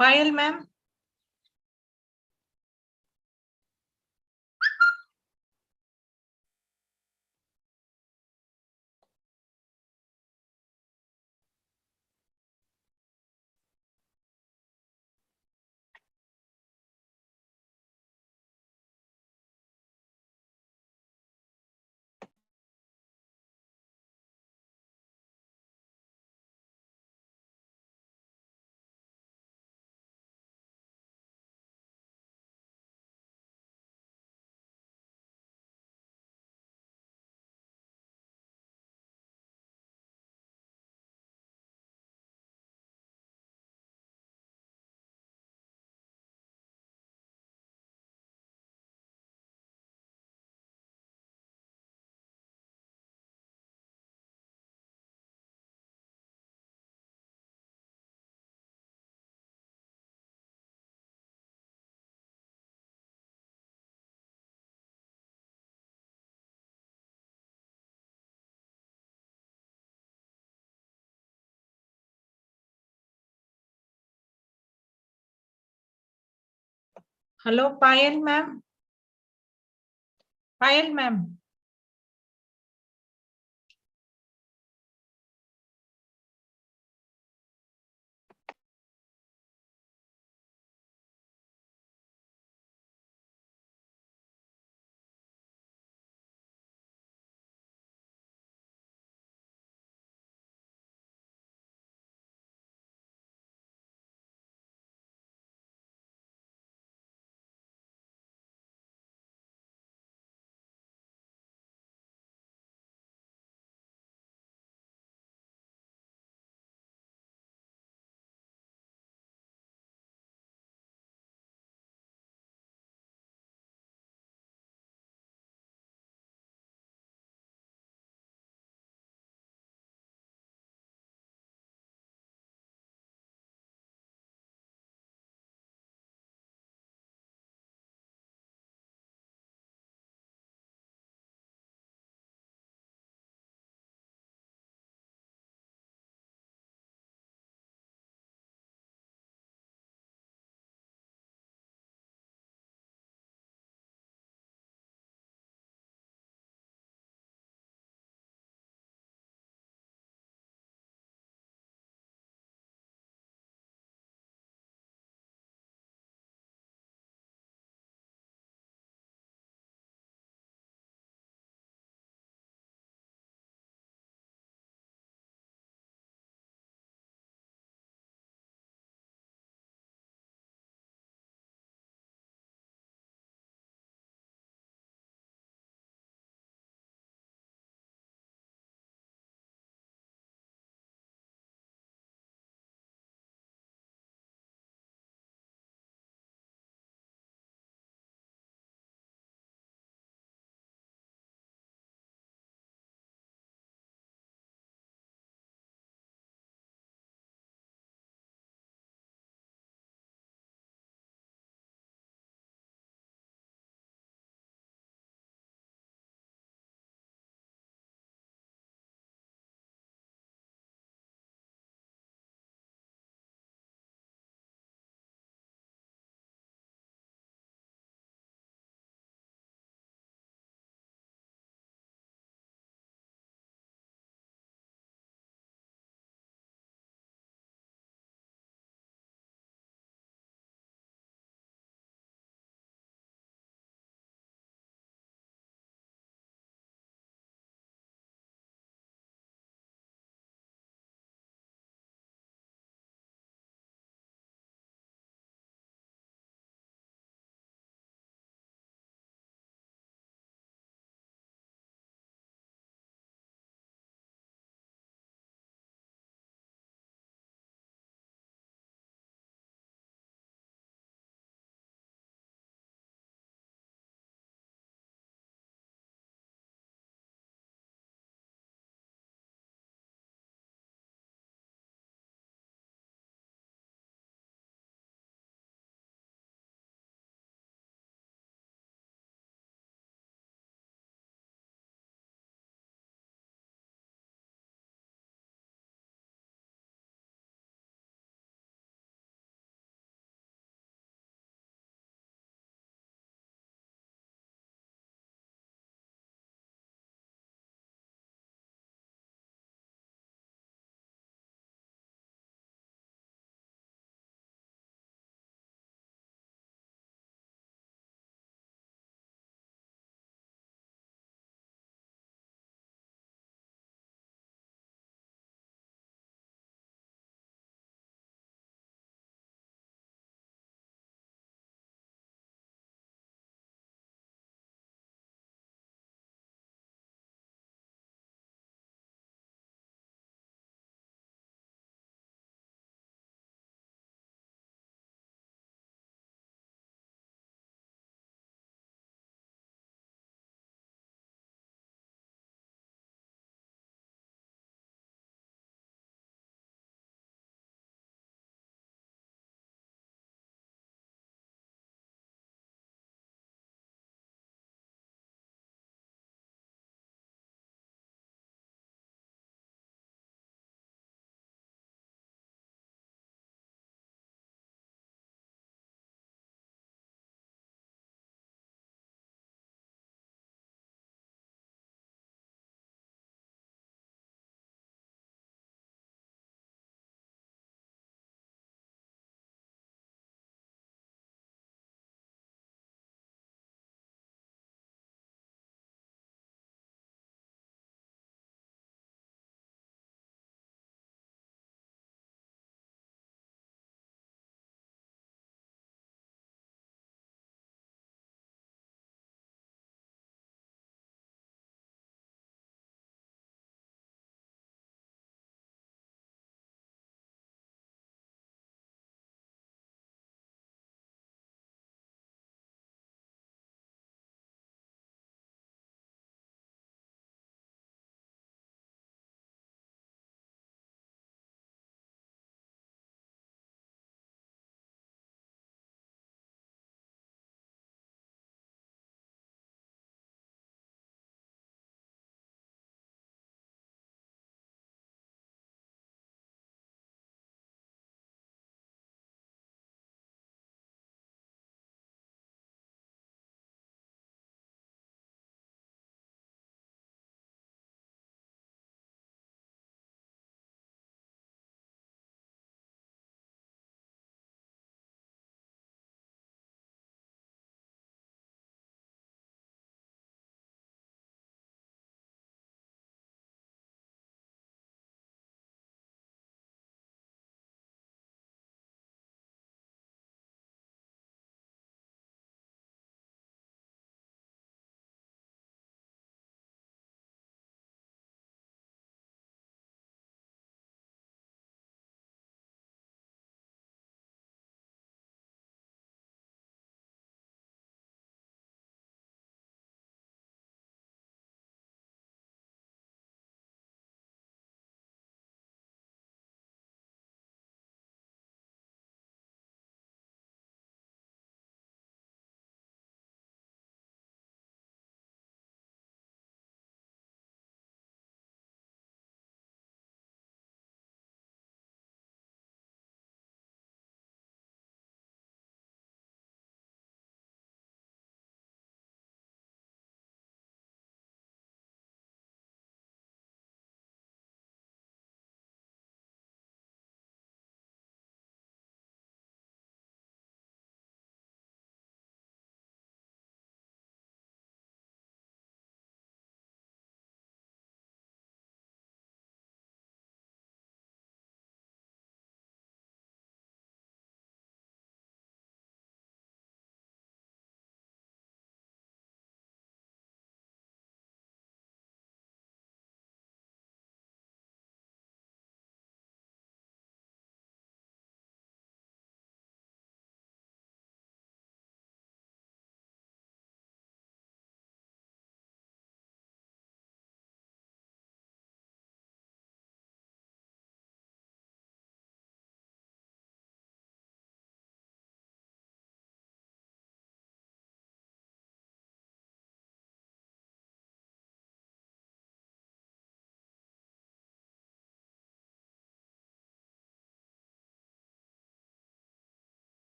Payal ma'am. Hello Payal ma'am. Payal ma'am.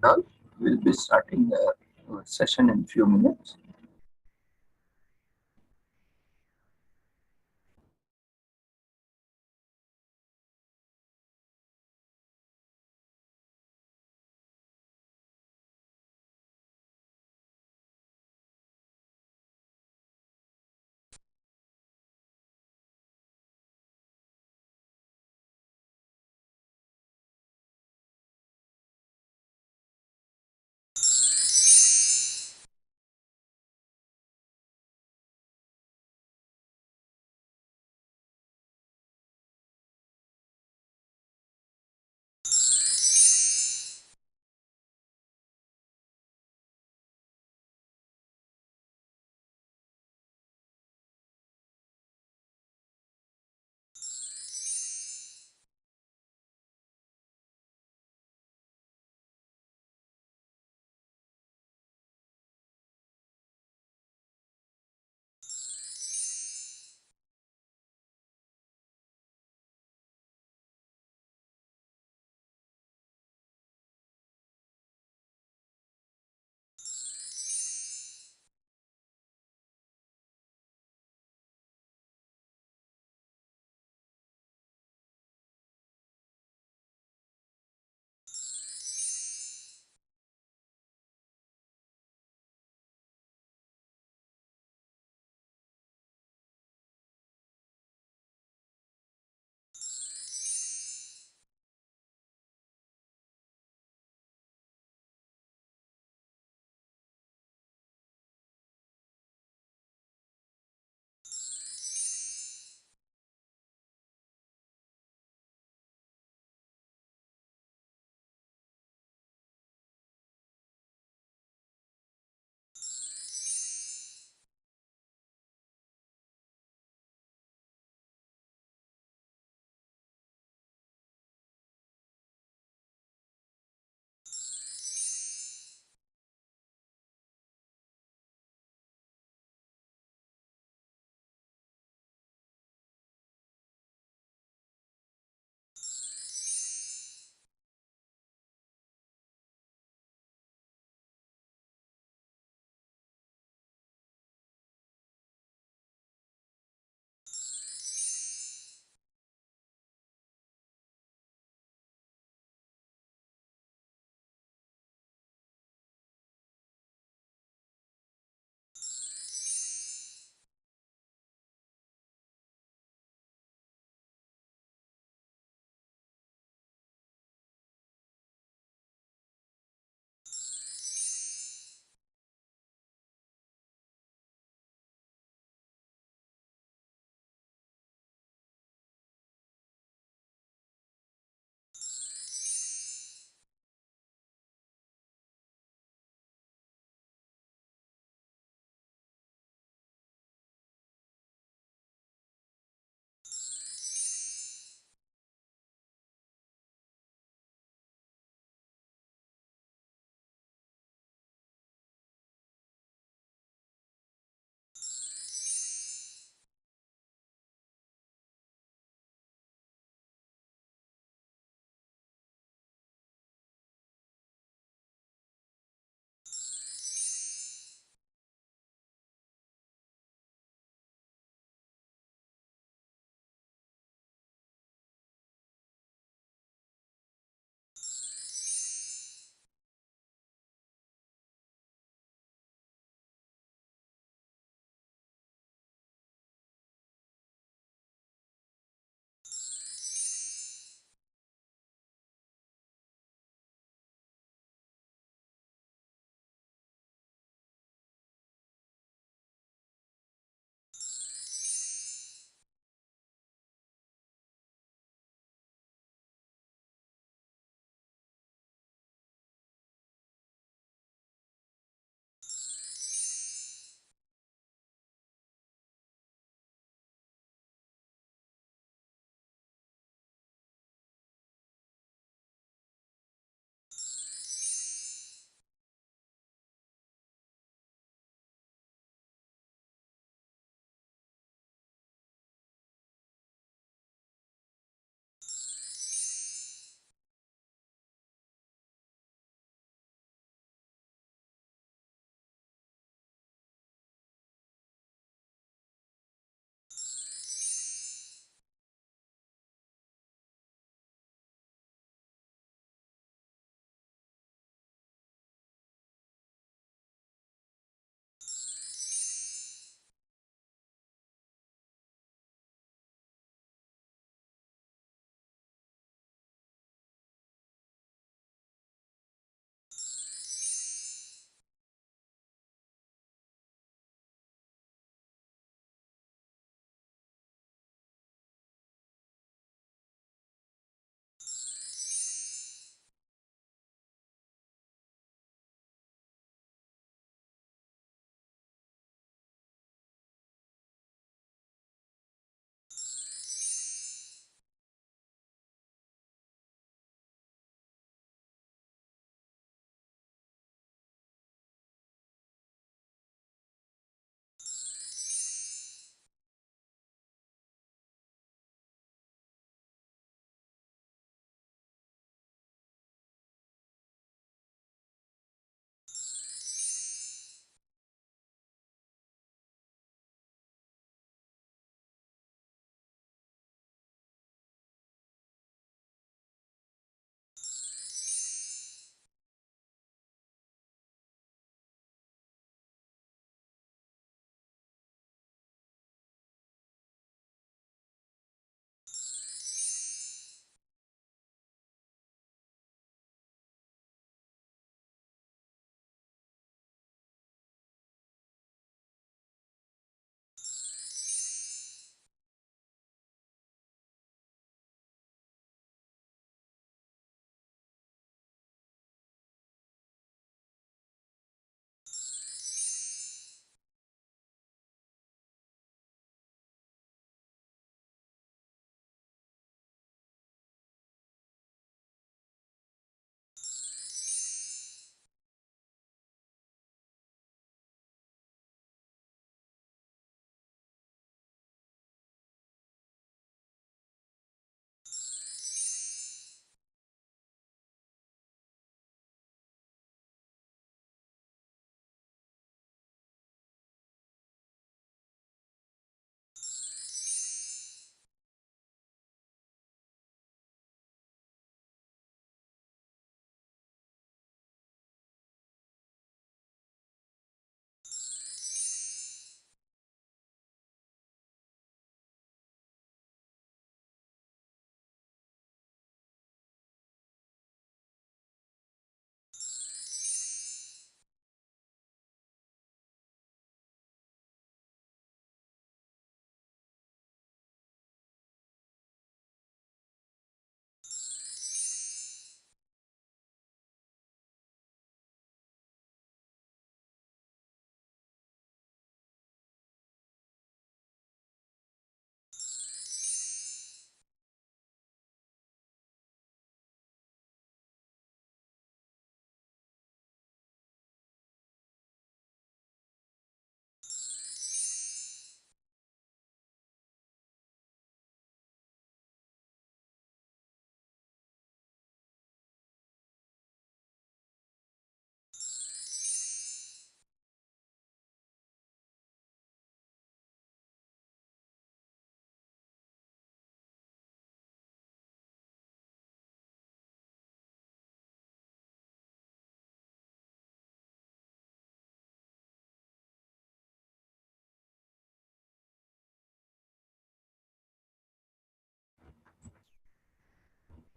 and all. We'll be starting the session in few minutes.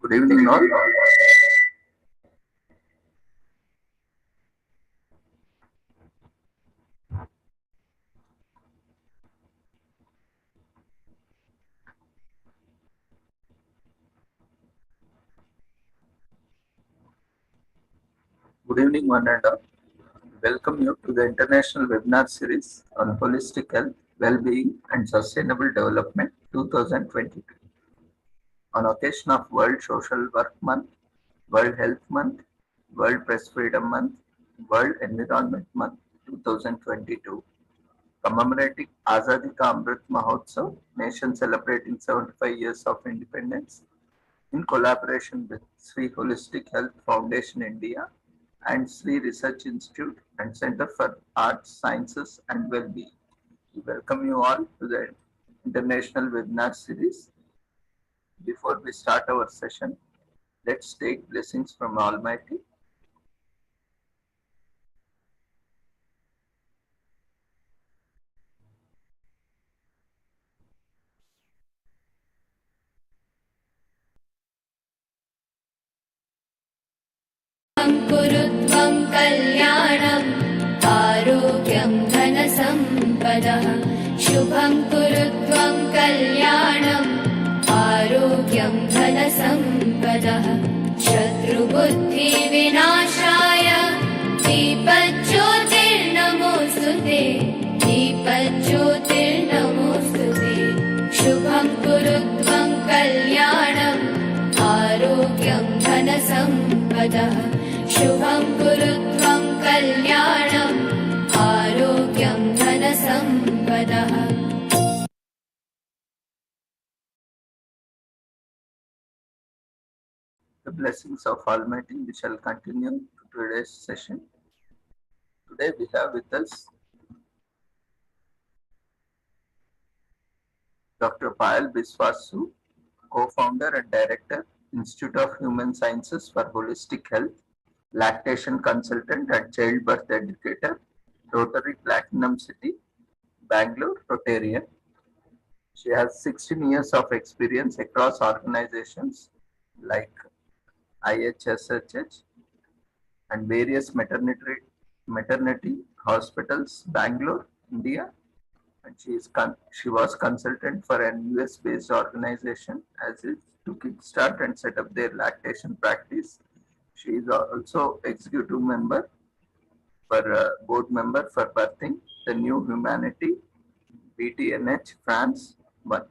Good evening, all. Good evening, one and all. Welcome you to the international webinar series on holistic health, well-being, and sustainable development 2022. On occasion of World Social Work Month, World Health Month, World Press Freedom Month, World Environment Month 2022, commemorating Azadi Ka Amrit Mahotsav, nation celebrating 75 years of independence, in collaboration with Sri Holistic Health Foundation India and Sri Research Institute and Center for Arts, Sciences and Well-being. We welcome you all to the international webinar series. Before we start our session, let's take blessings from Almighty. कुरुत्वं कल्याणम् आरोग्यं धनसम्पदः शुभं कुरुत्वं कल्याणम् आरोग्यं धनसम्पदः शत्रुबुद्धिविनाशाय दीपज्योतिर्नमोऽस्तुते दीपज्योतिर्नमोऽस्तुते शुभं कुरुत्वं कल्याणम् आरोग्यं धनसम्पदः शुभं कुरुत्वं कल्याणम् आरोग्यं धनसम्पदः The blessings of Almighty, we shall continue today's session. Today we have with us Dr. Payal Biswasu, co-founder and director, Institute of Human Sciences for Holistic Health, lactation consultant and childbirth educator, Rotary Platinum City, Bangalore, Rotarian. She has 16 years of experience across organizations like IHSHH and various maternity hospitals, Bangalore, India. And she was consultant for an US-based organization as it to kickstart and set up their lactation practice. She is also executive member board member for Birthing the New Humanity, BTNH France 1.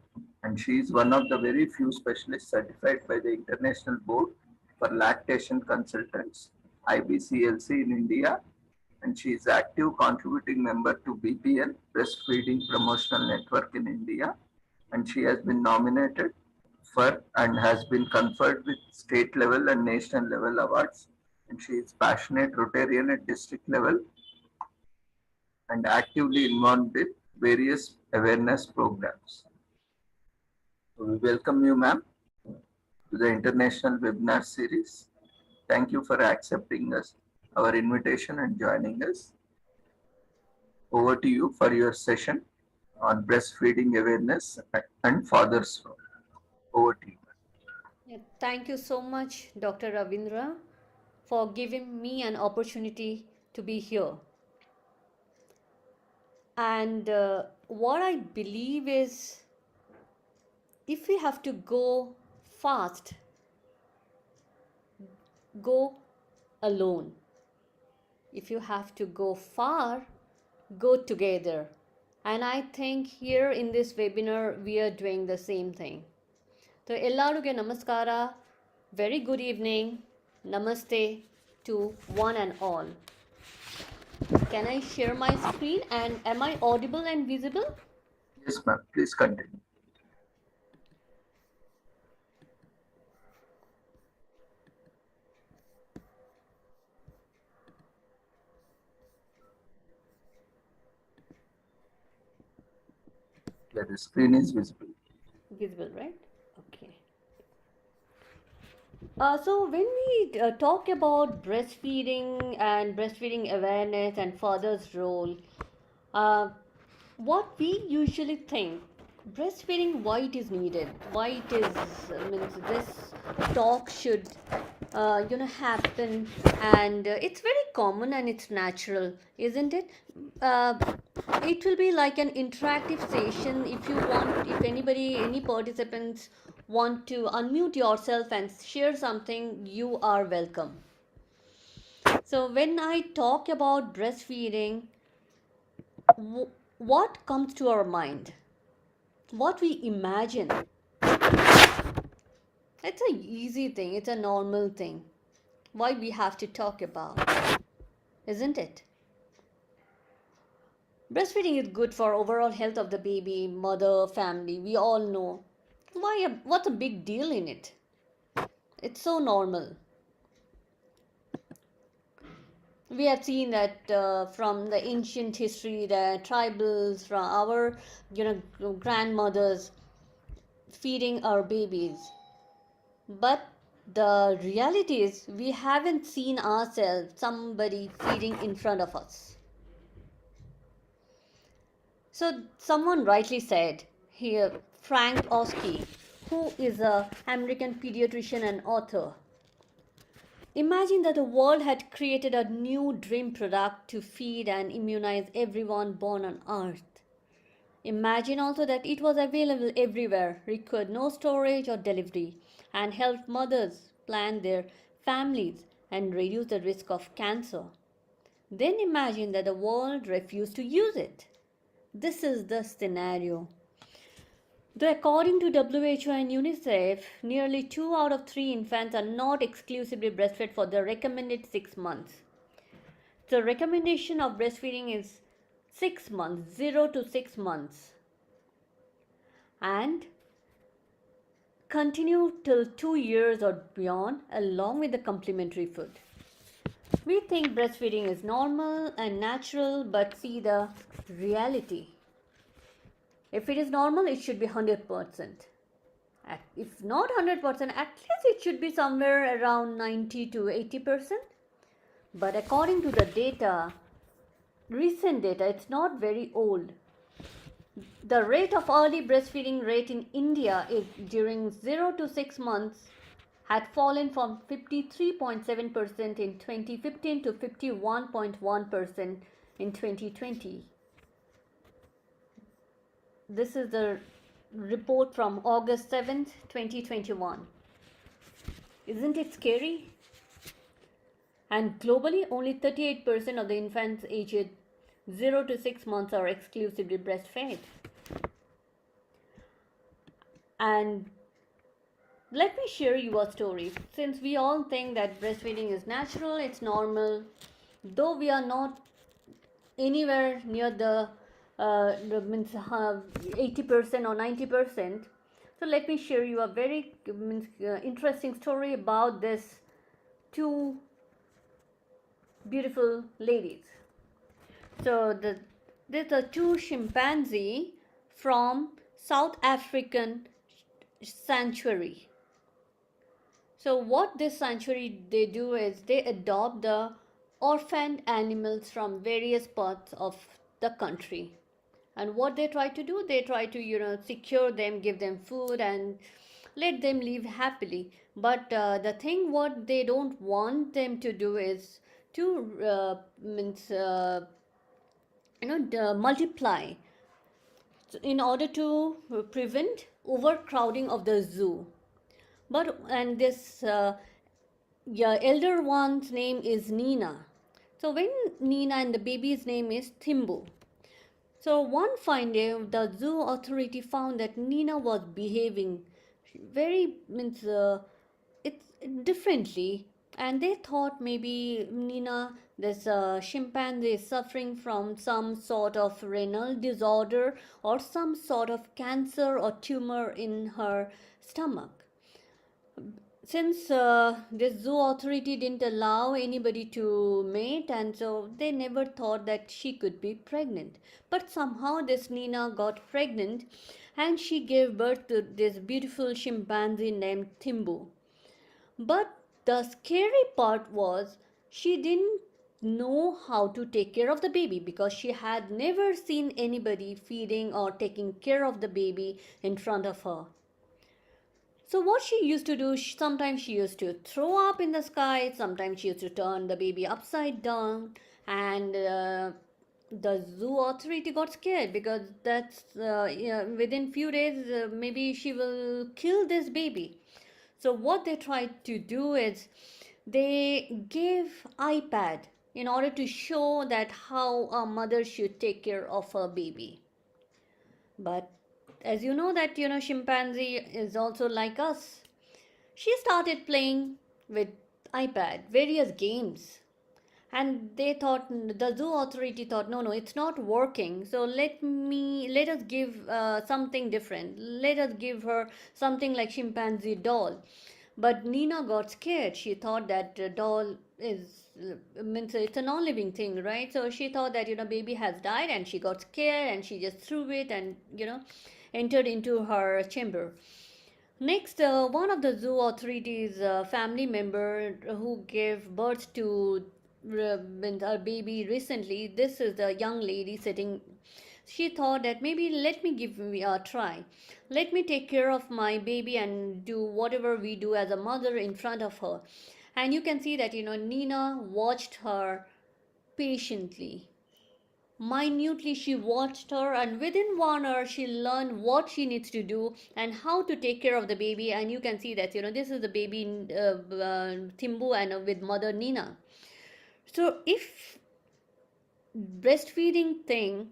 And she is one of the very few specialists certified by the International Board for Lactation Consultants, IBCLC in India. And she is active contributing member to BPN, Breastfeeding Promotional Network in India. And she has been nominated for and has been conferred with state level and national level awards. And she is passionate Rotarian at district level and actively involved in various awareness programs. So we welcome you, ma'am, to the international webinar series. Thank you for accepting our invitation and joining us. Over to you for your session on breastfeeding awareness and father's role. Over to you. Yeah, thank you so much, Dr. Ravindra, for giving me an opportunity to be here. And what I believe is if we have to go fast, go alone. If you have to go far, go together. And I think here in this webinar, we are doing the same thing. So, ellaruge namaskara, very good evening, namaste to one and all. Can I share my screen and am I audible and visible? Yes, ma'am, please continue. Yeah, the screen is visible. Visible, right? Okay. So when we talk about breastfeeding and breastfeeding awareness and father's role, what we usually think breastfeeding, why it is needed, why it is means this talk should happen, and it's very common and it's natural, isn't it? uh, it will be like an interactive session. If you want, if anybody, any participants want to unmute yourself and share something, you are welcome. So when I talk about breastfeeding, what comes to our mind, what we imagine? It's a easy thing, it's a normal thing. Why we have to talk about, isn't it? Breastfeeding is good for overall health of the baby, mother, family. We all know. What's a big deal in it? It's so normal. We have seen that from the ancient history, the tribals, from our grandmothers feeding our babies. But the reality is we haven't seen ourselves somebody feeding in front of us. So someone rightly said here, Frank Oski, who is an American pediatrician and author. Imagine that the world had created a new dream product to feed and immunize everyone born on Earth. Imagine also that it was available everywhere, required no storage or delivery, and helped mothers plan their families and reduce the risk of cancer. Then imagine that the world refused to use it. This is the scenario. Though according to WHO and UNICEF, nearly 2 out of 3 infants are not exclusively breastfed for the recommended 6 months. The recommendation of breastfeeding is 6 months, 0 to 6 months, and continue till 2 years or beyond, along with the complementary food. We think breastfeeding is normal and natural, but see the reality. If it is normal, it should be 100%. If not 100%, at least it should be somewhere around 90 to 80%. But according to the data, recent data, it's not very old. The rate of early breastfeeding rate in India is during 0 to 6 months had fallen from 53.7% in 2015 to 51.1% in 2020. This is the report from August 7th, 2021. Isn't it scary? And globally, only 38% of the infants aged 0 to 6 months are exclusively breastfed. And let me share you a story. Since we all think that breastfeeding is natural, it's normal, though we are not anywhere near the 80% or 90%. So let me share you a very interesting story about this two beautiful ladies. So there's a two chimpanzee from South African sanctuary. So what this sanctuary they do is they adopt the orphaned animals from various parts of the country. And what they try to do, they try to secure them, give them food, and let them live happily. But the thing what they don't want them to do is to multiply, in order to prevent overcrowding of the zoo. And this elder one's name is Nina. So when Nina, and the baby's name is Thimble. So one fine day, the zoo authority found that Nina was behaving very it's differently, and they thought maybe Nina, this chimpanzee, is suffering from some sort of renal disorder or some sort of cancer or tumor in her stomach. Since this zoo authority didn't allow anybody to mate, and so they never thought that she could be pregnant. But somehow this Nina got pregnant, and she gave birth to this beautiful chimpanzee named Thimble. But the scary part was she didn't know how to take care of the baby because she had never seen anybody feeding or taking care of the baby in front of her. So what she used to do, sometimes she used to throw up in the sky, sometimes she used to turn the baby upside down, and the zoo authority got scared because that's within few days maybe she will kill this baby. So what they tried to do is they gave iPad in order to show that how a mother should take care of her baby. But as you know that chimpanzee is also like us. She started playing with iPad, various games. And they thought, the zoo authority thought, no, it's not working. So let us give something different. Let us give her something like chimpanzee doll. But Nina got scared. She thought that doll means it's a non-living thing, right? So she thought that baby has died, and she got scared and she just threw it and entered into her chamber. Next, one of the zoo authorities' family member who gave birth to a baby recently. This is the young lady sitting. She thought that maybe let me give me a try. Let me take care of my baby and do whatever we do as a mother in front of her. And you can see that Nina watched her patiently. Minutely she watched her, and within 1 hour she learned what she needs to do and how to take care of the baby. And you can see that this is the baby Timbu and with mother Nina. So if breastfeeding thing,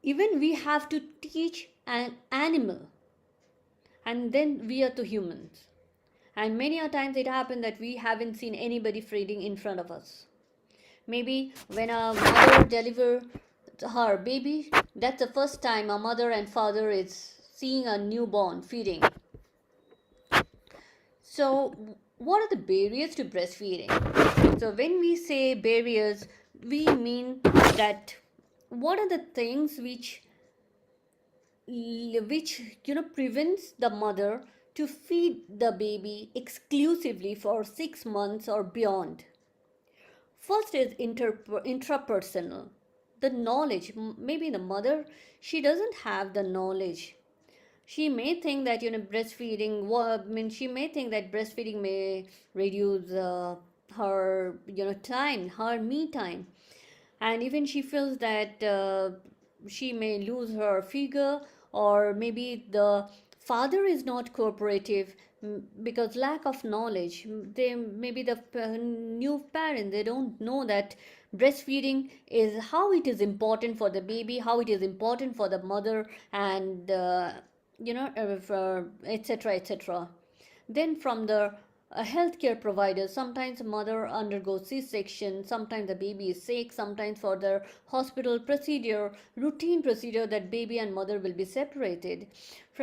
even we have to teach an animal, and then we are the humans. And many a times it happens that we haven't seen anybody feeding in front of us. Maybe when a mother delivers her baby, that's the first time a mother and father is seeing a newborn feeding. So what are the barriers to breastfeeding? So when we say barriers, we mean that what are the things which prevents the mother to feed the baby exclusively for 6 months or beyond. First is intrapersonal. The knowledge. Maybe the mother, she doesn't have the knowledge. She may think that breastfeeding. She may think that breastfeeding may reduce her time, her me time, and even she feels that she may lose her figure, or maybe the father is not cooperative because lack of knowledge. They maybe the new parent, they don't know that breastfeeding is how it is important for the baby, how it is important for the mother, and etc etc. Then from the healthcare providers, sometimes mother undergoes C-section, sometimes the baby is sick, sometimes for the hospital procedure, routine procedure, that baby and mother will be separated.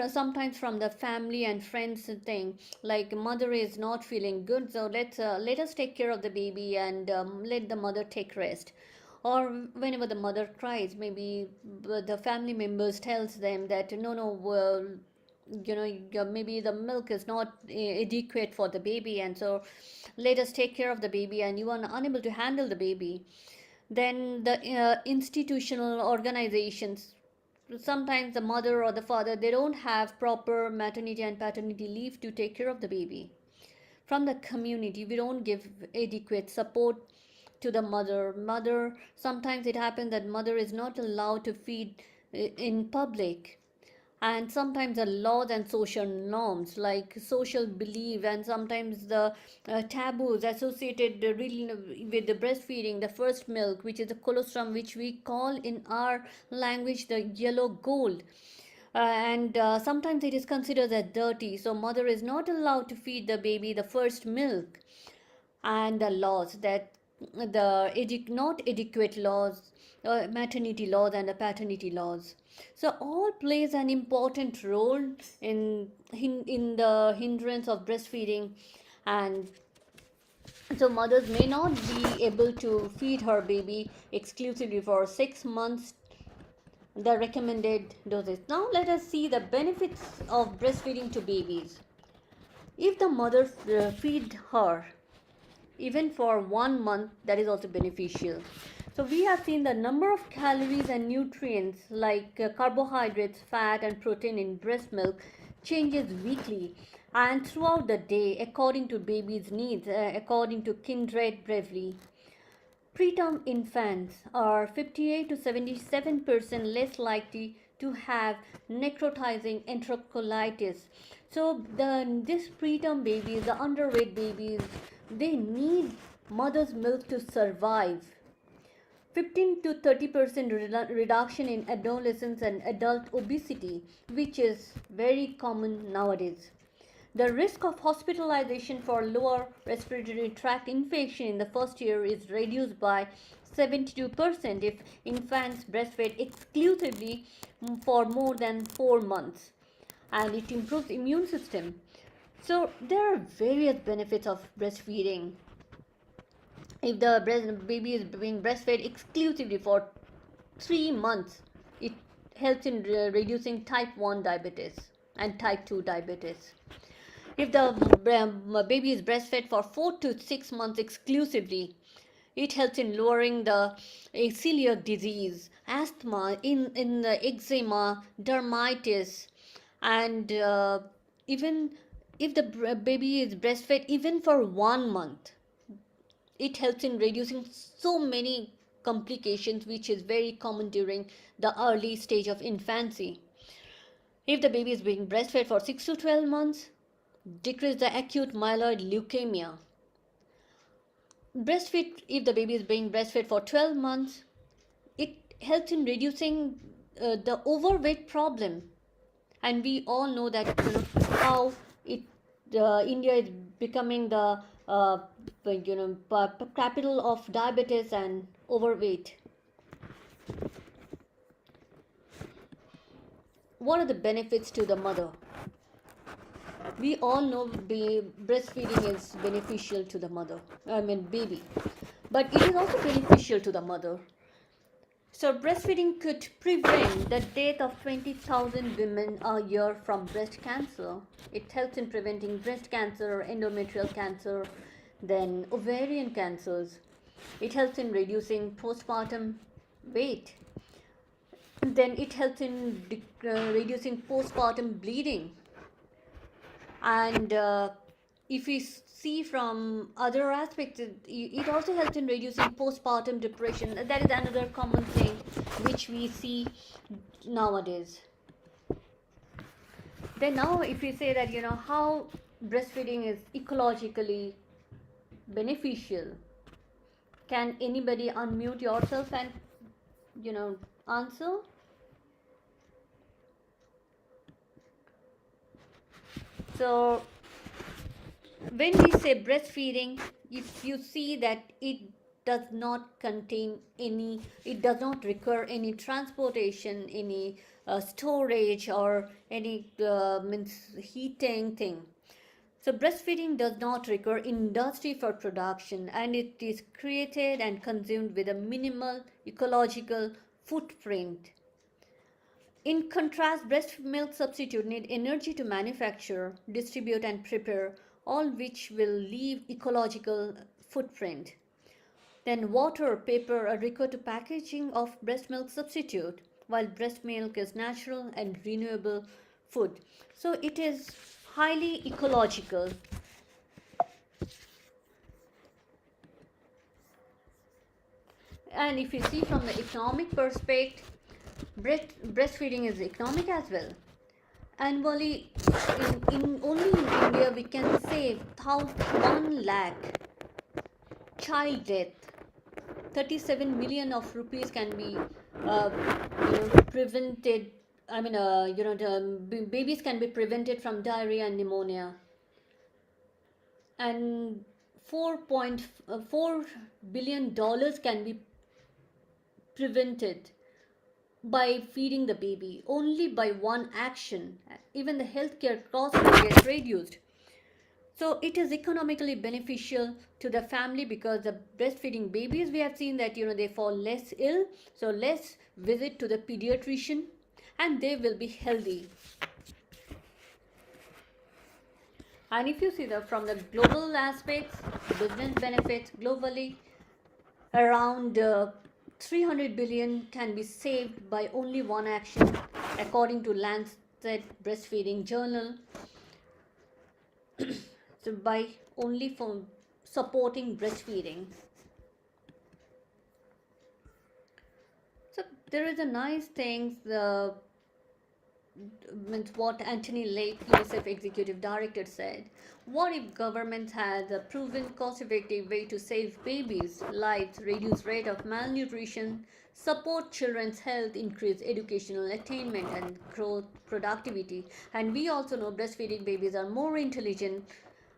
Sometimes from the family and friends thing, like mother is not feeling good, so let us take care of the baby and let the mother take rest. Or whenever the mother cries, maybe the family members tells them that no, maybe the milk is not adequate for the baby, and so let us take care of the baby, and you are unable to handle the baby. Then the institutional organizations, sometimes the mother or the father, they don't have proper maternity and paternity leave to take care of the baby. From the community, we don't give adequate support to the mother. Sometimes it happens that mother is not allowed to feed in public. And sometimes the laws and social norms, like social belief, and sometimes the taboos associated with the breastfeeding, the first milk, which is the colostrum, which we call in our language the yellow gold. And sometimes it is considered as dirty, so mother is not allowed to feed the baby the first milk. And the laws that not adequate laws, maternity laws and the paternity laws. So all plays an important role in the hindrance of breastfeeding. And so mothers may not be able to feed her baby exclusively for 6 months, the recommended doses. Now let us see the benefits of breastfeeding to babies. If the mother feed her even for 1 month, that is also beneficial. So we have seen the number of calories and nutrients like carbohydrates, fat and protein in breast milk changes weekly and throughout the day according to baby's needs, according to Kindred Brevely. Preterm infants are 58 to 77% less likely to have necrotizing enterocolitis. So this preterm babies, the underweight babies, they need mother's milk to survive. 15 to 30% reduction in adolescents and adult obesity, which is very common nowadays. The risk of hospitalization for lower respiratory tract infection in the first year is reduced by 72% if infants breastfeed exclusively for more than 4 months, and it improves immune system. So there are various benefits of breastfeeding. If the baby is being breastfed exclusively for 3 months, it helps in reducing type 1 diabetes and type 2 diabetes. If the baby is breastfed for 4 to 6 months exclusively, it helps in lowering the celiac disease, asthma, in the eczema, dermatitis, and even if the baby is breastfed even for 1 month, it helps in reducing so many complications which is very common during the early stage of infancy. If the baby is being breastfed for 6 to 12 months, decrease the acute myeloid leukemia. Breastfeed, if the baby is being breastfed for 12 months, it helps in reducing the overweight problem. And we all know that how India is becoming the capital of diabetes and overweight. What are the benefits to the mother? We all know breastfeeding is beneficial to the baby, but it is also beneficial to the mother. So breastfeeding could prevent the death of 20,000 women a year from breast cancer. It helps in preventing breast cancer, endometrial cancer, then ovarian cancers. It helps in reducing postpartum weight. Then it helps in reducing postpartum bleeding. And if we see from other aspects, it also helps in reducing postpartum depression. That is another common thing which we see nowadays. Then now if we say that how breastfeeding is ecologically beneficial, can anybody unmute yourself and answer? So when we say breastfeeding, if you see that it does not contain any, it does not require any transportation, any storage or any heating thing. So breastfeeding does not require industry for production, and it is created and consumed with a minimal ecological footprint. In contrast, breast milk substitute need energy to manufacture, distribute and prepare, all which will leave ecological footprint. Then water, paper are required to packaging of breast milk substitute, while breast milk is natural and renewable food. So it is highly ecological. And if you see from the economic perspective, breastfeeding is economic as well. Annually, only in India, we can save 1 lakh child death. 37 million of rupees can be prevented. Babies can be prevented from diarrhea and pneumonia. And $4.4 billion can be prevented by feeding the baby, only by one action. Even the healthcare costs will get reduced. So it is economically beneficial to the family, because the breastfeeding babies, we have seen that they fall less ill, so less visit to the pediatrician, and they will be healthy. And if you see from the global aspects, business benefits globally, around 300 billion can be saved by only one action, according to Lancet Breastfeeding Journal. So by only for supporting breastfeeding. So there is a nice thing, means what Anthony Lake, UNICEF Executive Director, said. What if government had a proven cost-effective way to save babies' lives, reduce rate of malnutrition, support children's health, increase educational attainment and growth productivity? And we also know breastfeeding babies are more intelligent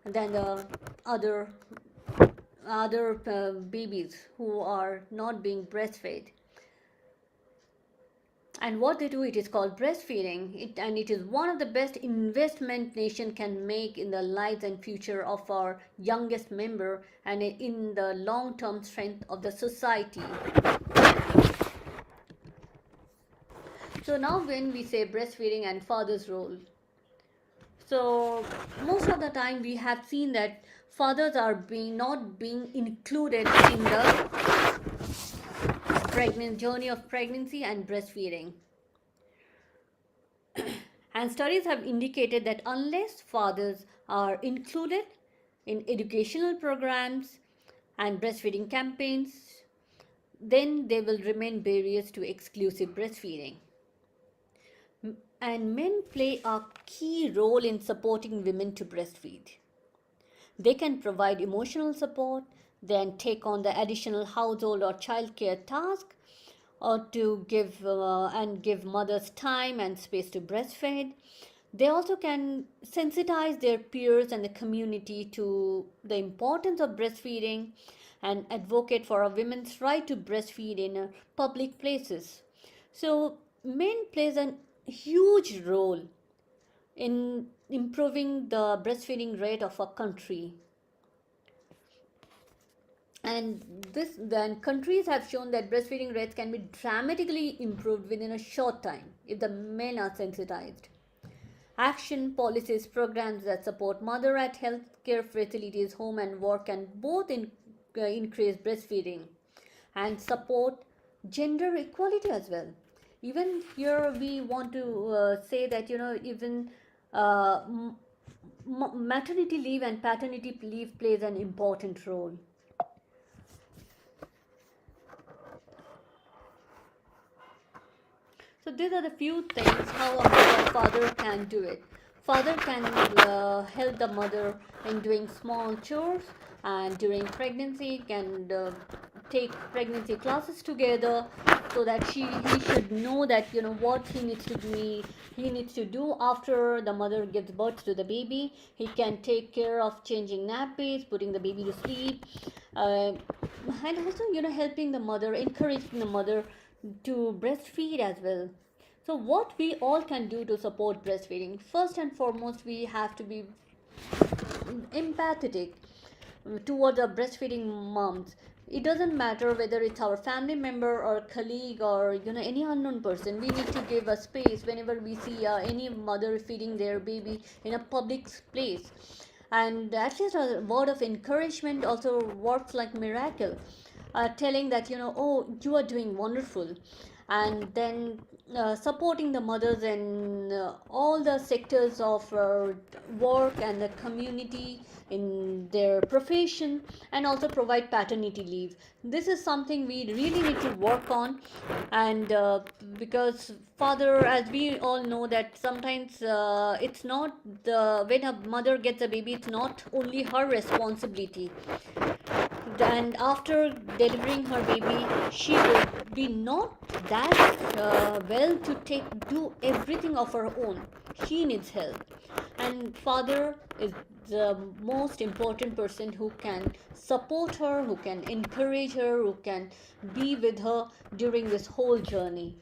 than the other babies who are not being breastfed. And what they do, it is called breastfeeding, and it is one of the best investment nation can make in the lives and future of our youngest member and in the long-term strength of the society. So now when we say breastfeeding and father's role, so most of the time we have seen that fathers are not being included in the journey of pregnancy and breastfeeding. And studies have indicated that unless fathers are included in educational programs and breastfeeding campaigns, then they will remain barriers to exclusive breastfeeding. And men play a key role in supporting women to breastfeed. They can provide emotional support, then take on the additional household or childcare task, or to give mothers time and space to breastfeed. They also can sensitize their peers and the community to the importance of breastfeeding and advocate for a women's right to breastfeed in public places. So men plays a huge role in improving the breastfeeding rate of a country. And then countries have shown that breastfeeding rates can be dramatically improved within a short time if the men are sensitized. Action, policies, programs that support mother at healthcare facilities, home and work can both increase breastfeeding and support gender equality as well. Even here we want to say that even maternity leave and paternity leave plays an important role. So these are the few things how a father can do it. Father can help the mother in doing small chores, and during pregnancy can take pregnancy classes together, so that he should know that what he needs to do after the mother gives birth to the baby. He can take care of changing nappies, putting the baby to sleep, and also helping the mother, encouraging the mother to breastfeed as well. So what we all can do to support breastfeeding? First and foremost, we have to be empathetic towards our breastfeeding moms. It doesn't matter whether it's our family member or colleague or any unknown person. We need to give a space whenever we see any mother feeding their baby in a public place, and at least a word of encouragement also works like miracle. Telling that oh, you are doing wonderful, and then supporting the mothers in all the sectors of work and the community in their profession, and also provide paternity leave. This is something we really need to work on. And because father, as we all know, that sometimes it's not when a mother gets a baby, it's not only her responsibility. And after delivering her baby, she will be not that well to do everything of her own. She needs help, and father is the most important person who can support her, who can encourage her, who can be with her during this whole journey.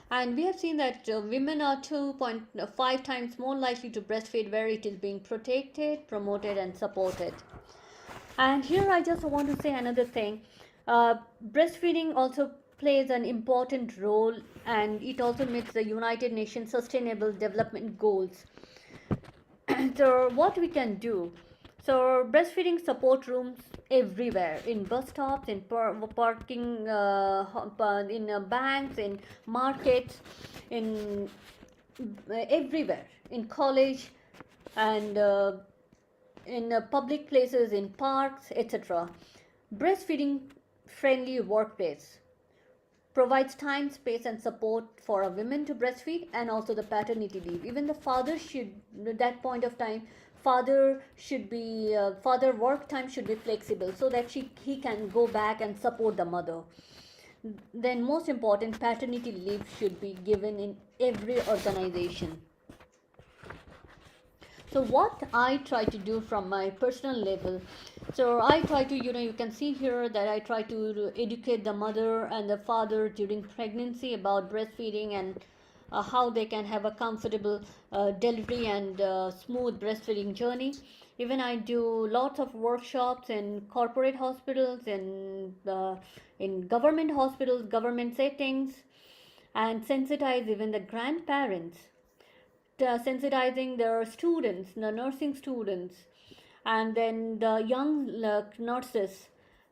And we have seen that women are 2.5 times more likely to breastfeed where it is being protected, promoted, and supported. And here I just want to say another thing. Breastfeeding also plays an important role, and it also meets the United Nations Sustainable Development Goals. So what we can do, so breastfeeding support rooms everywhere, in bus stops, in parking, in banks, in markets, in everywhere, in college, and in public places, in parks, etc. Breastfeeding friendly workplace provides time, space, and support for a women to breastfeed, and also the paternity leave. Even the father should, at that point of time, father should be father work time should be flexible so that he can go back and support the mother. Then most important, paternity leave should be given in every organization. So what I try to do from my personal level, so I try to, you can see here that I try to educate the mother and the father during pregnancy about breastfeeding, and how they can have a comfortable delivery and smooth breastfeeding journey. Even I do lots of workshops in corporate hospitals, in government hospitals, government settings, and sensitize even the grandparents, sensitizing their students, the nursing students, and then the young nurses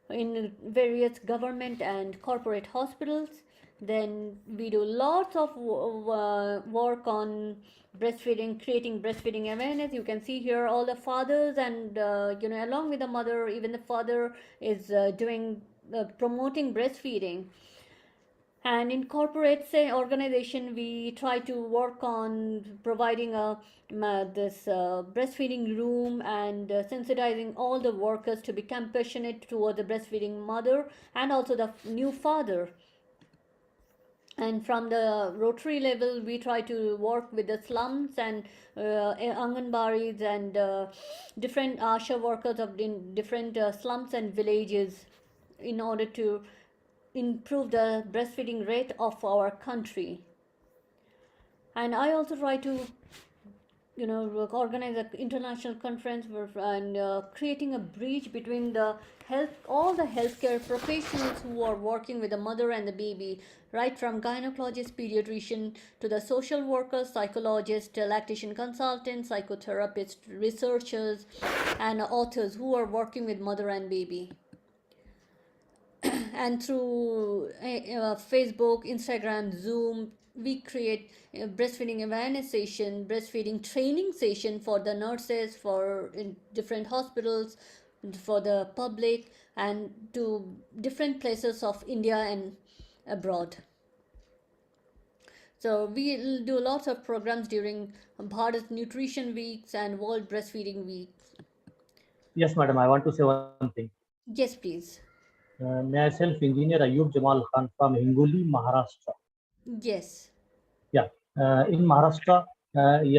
in various government and corporate hospitals. Then we do lots of work on breastfeeding, creating breastfeeding awareness. You can see here all the fathers, and along with the mother, even the father is doing promoting breastfeeding. And in corporate organization, we try to work on providing this breastfeeding room, and sensitizing all the workers to be compassionate toward the breastfeeding mother and also the new father. And from the Rotary level, we try to work with the slums and Anganwaris and different ASHA workers of different slums and villages, in order to improve the breastfeeding rate of our country. And I also try to organize an international conference and creating a bridge between the all the healthcare professionals who are working with the mother and the baby, right from gynecologist, pediatrician, to the social workers, psychologist, lactation consultants, psychotherapists, researchers, and authors who are working with mother and baby. And through Facebook, Instagram, Zoom, we create breastfeeding awareness session, breastfeeding training session for the nurses, for in different hospitals, for the public, and to different places of India and abroad. So we do lots of programs during Bharat Nutrition Weeks and World Breastfeeding Weeks. Yes, madam, I want to say one thing. Yes, please. Myself, Engineer Ayub Jamal Khan from Hingoli, Maharashtra. Yes. Yeah, in Maharashtra,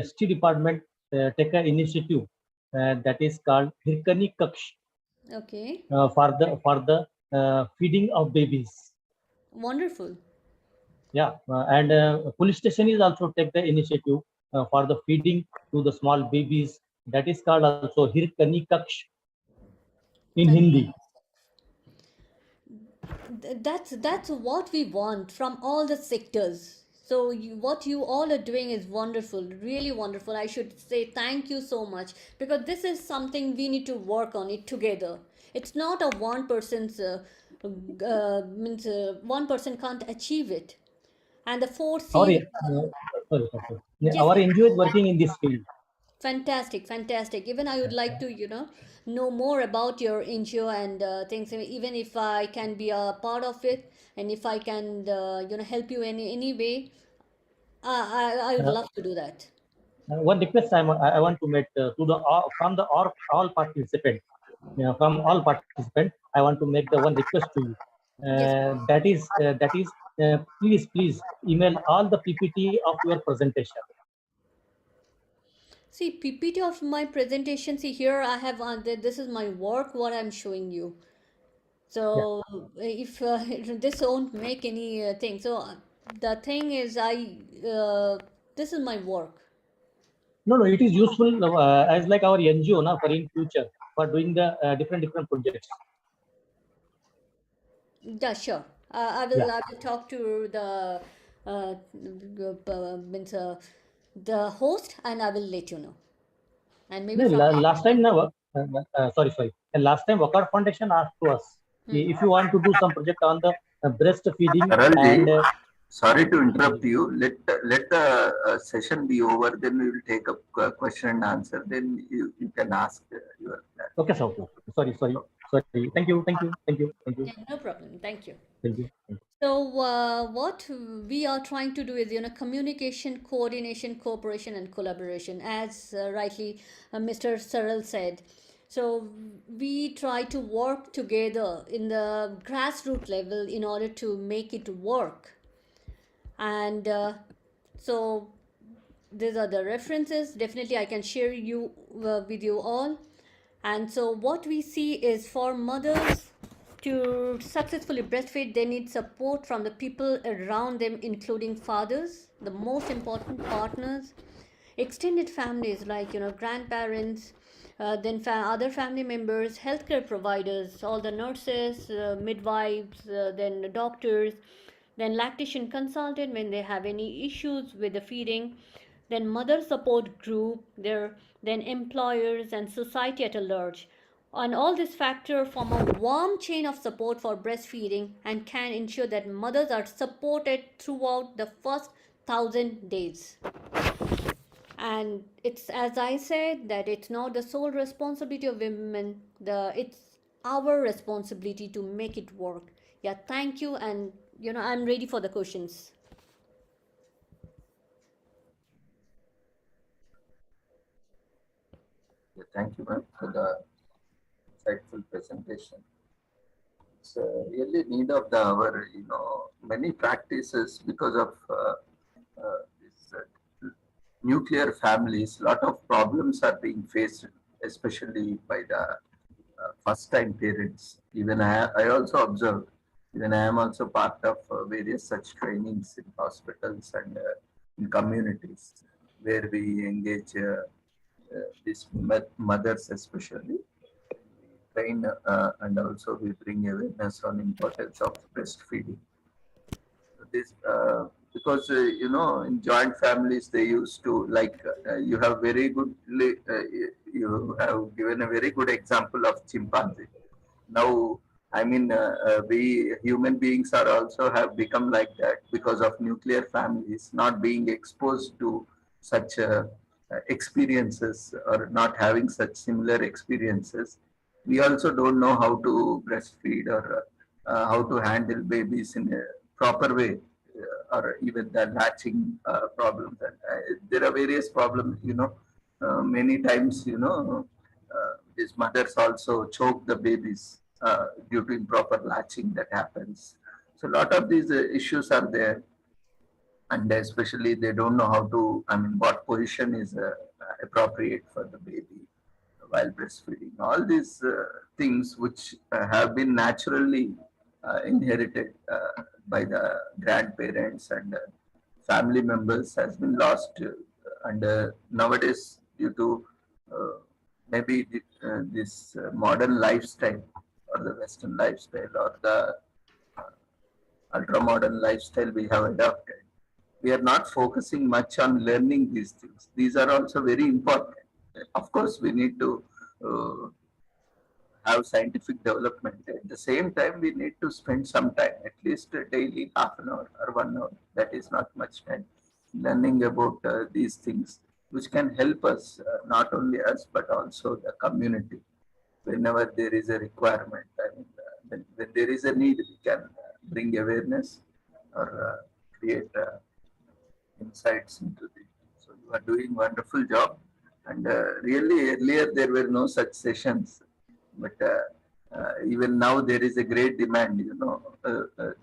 ST department take an initiative that is called Hirkani Kaksh. Okay. For the feeding of babies. Wonderful. Yeah, and police station is also take the initiative for the feeding to the small babies. That is called also Hirkani Kaksh in Hindi. That's what we want from all the sectors. So what you all are doing is wonderful, really wonderful. I should say thank you so much, because this is something we need to work on it together. It's not a one person's means one person can't achieve it. And the four Sorry. Yes, Our yes. NGO is working in this field. Fantastic, fantastic. Even I would like to, know more about your NGO and things. Even if I can be a part of it, and if I can, help you in any way, I would love to do that. One request I want to make to the from the all participants. From all participants, I want to make the one request to you. Yes. That is please email all the PPT of your presentation. See, PPT of my presentation. See, here I have this is my work, what I'm showing you. So if this won't make any thing, so the thing is, this is my work. No, it is useful as like our NGO now for in future for doing the different projects. Yeah, sure. Yeah. I will talk to means the host, and I will let you know. And maybe No, from last time, no, sorry. And last time, Wakar Foundation asked to us if you want to do some project on the breastfeeding and Aralji, sorry to interrupt you. Let the session be over. Then we will take up question and answer. Then you can ask your. okay, sir. Okay. Sorry. yeah, no problem. Thank you. Thank you. So, what we are trying to do is, communication, coordination, cooperation, and collaboration, as rightly Mr. Searle said. So, we try to work together in the grassroots level in order to make it work. And so, these are the references. Definitely, I can share you with you all. And so, what we see is for mothers to successfully breastfeed, they need support from the people around them, including fathers, the most important partners, extended families like grandparents, then other family members, healthcare providers, all the nurses, midwives, then the doctors, then lactation consultant when they have any issues with the feeding, then mother support group, their then employers and society at a large. And all these factors form a warm chain of support for breastfeeding and can ensure that mothers are supported throughout the first 1,000 days. And it's, as I said, that it's not the sole responsibility of women. It's our responsibility to make it work. Yeah, thank you, and I'm ready for the questions. Thank you, ma'am, for the insightful presentation. It's really need of the hour. Many practices because of this nuclear families. Lot of problems are being faced, especially by the first-time parents. Even I also observed. Even I am also part of various such trainings in hospitals and in communities where we engage these mothers especially. We train and also we bring awareness on importance of breastfeeding. This because in joint families they used to like you have very good you have given a very good example of chimpanzee. Now I mean we human beings are also have become like that because of nuclear families not being exposed to such experiences or not having such similar experiences. We also don't know how to breastfeed or how to handle babies in a proper way or even the latching problems. And there are various problems, many times, these mothers also choke the babies due to improper latching that happens. So a lot of these issues are there. And especially they don't know how to, I mean, what position is appropriate for the baby while breastfeeding. All these things which have been naturally inherited by the grandparents and family members has been lost. And nowadays, due to maybe this modern lifestyle or the Western lifestyle or the ultra modern lifestyle we have adopted, we are not focusing much on learning these things. These are also very important. Of course, we need to uh, have scientific development. At the same time, we need to spend some time, at least daily, half an hour or 1 hour. That is not much time, learning about these things, which can help us, not only us, but also the community. Whenever there is a requirement, I mean, when there is a need, we can bring awareness or create insights into it. So you are doing wonderful job. And really earlier there were no such sessions, but even now there is a great demand.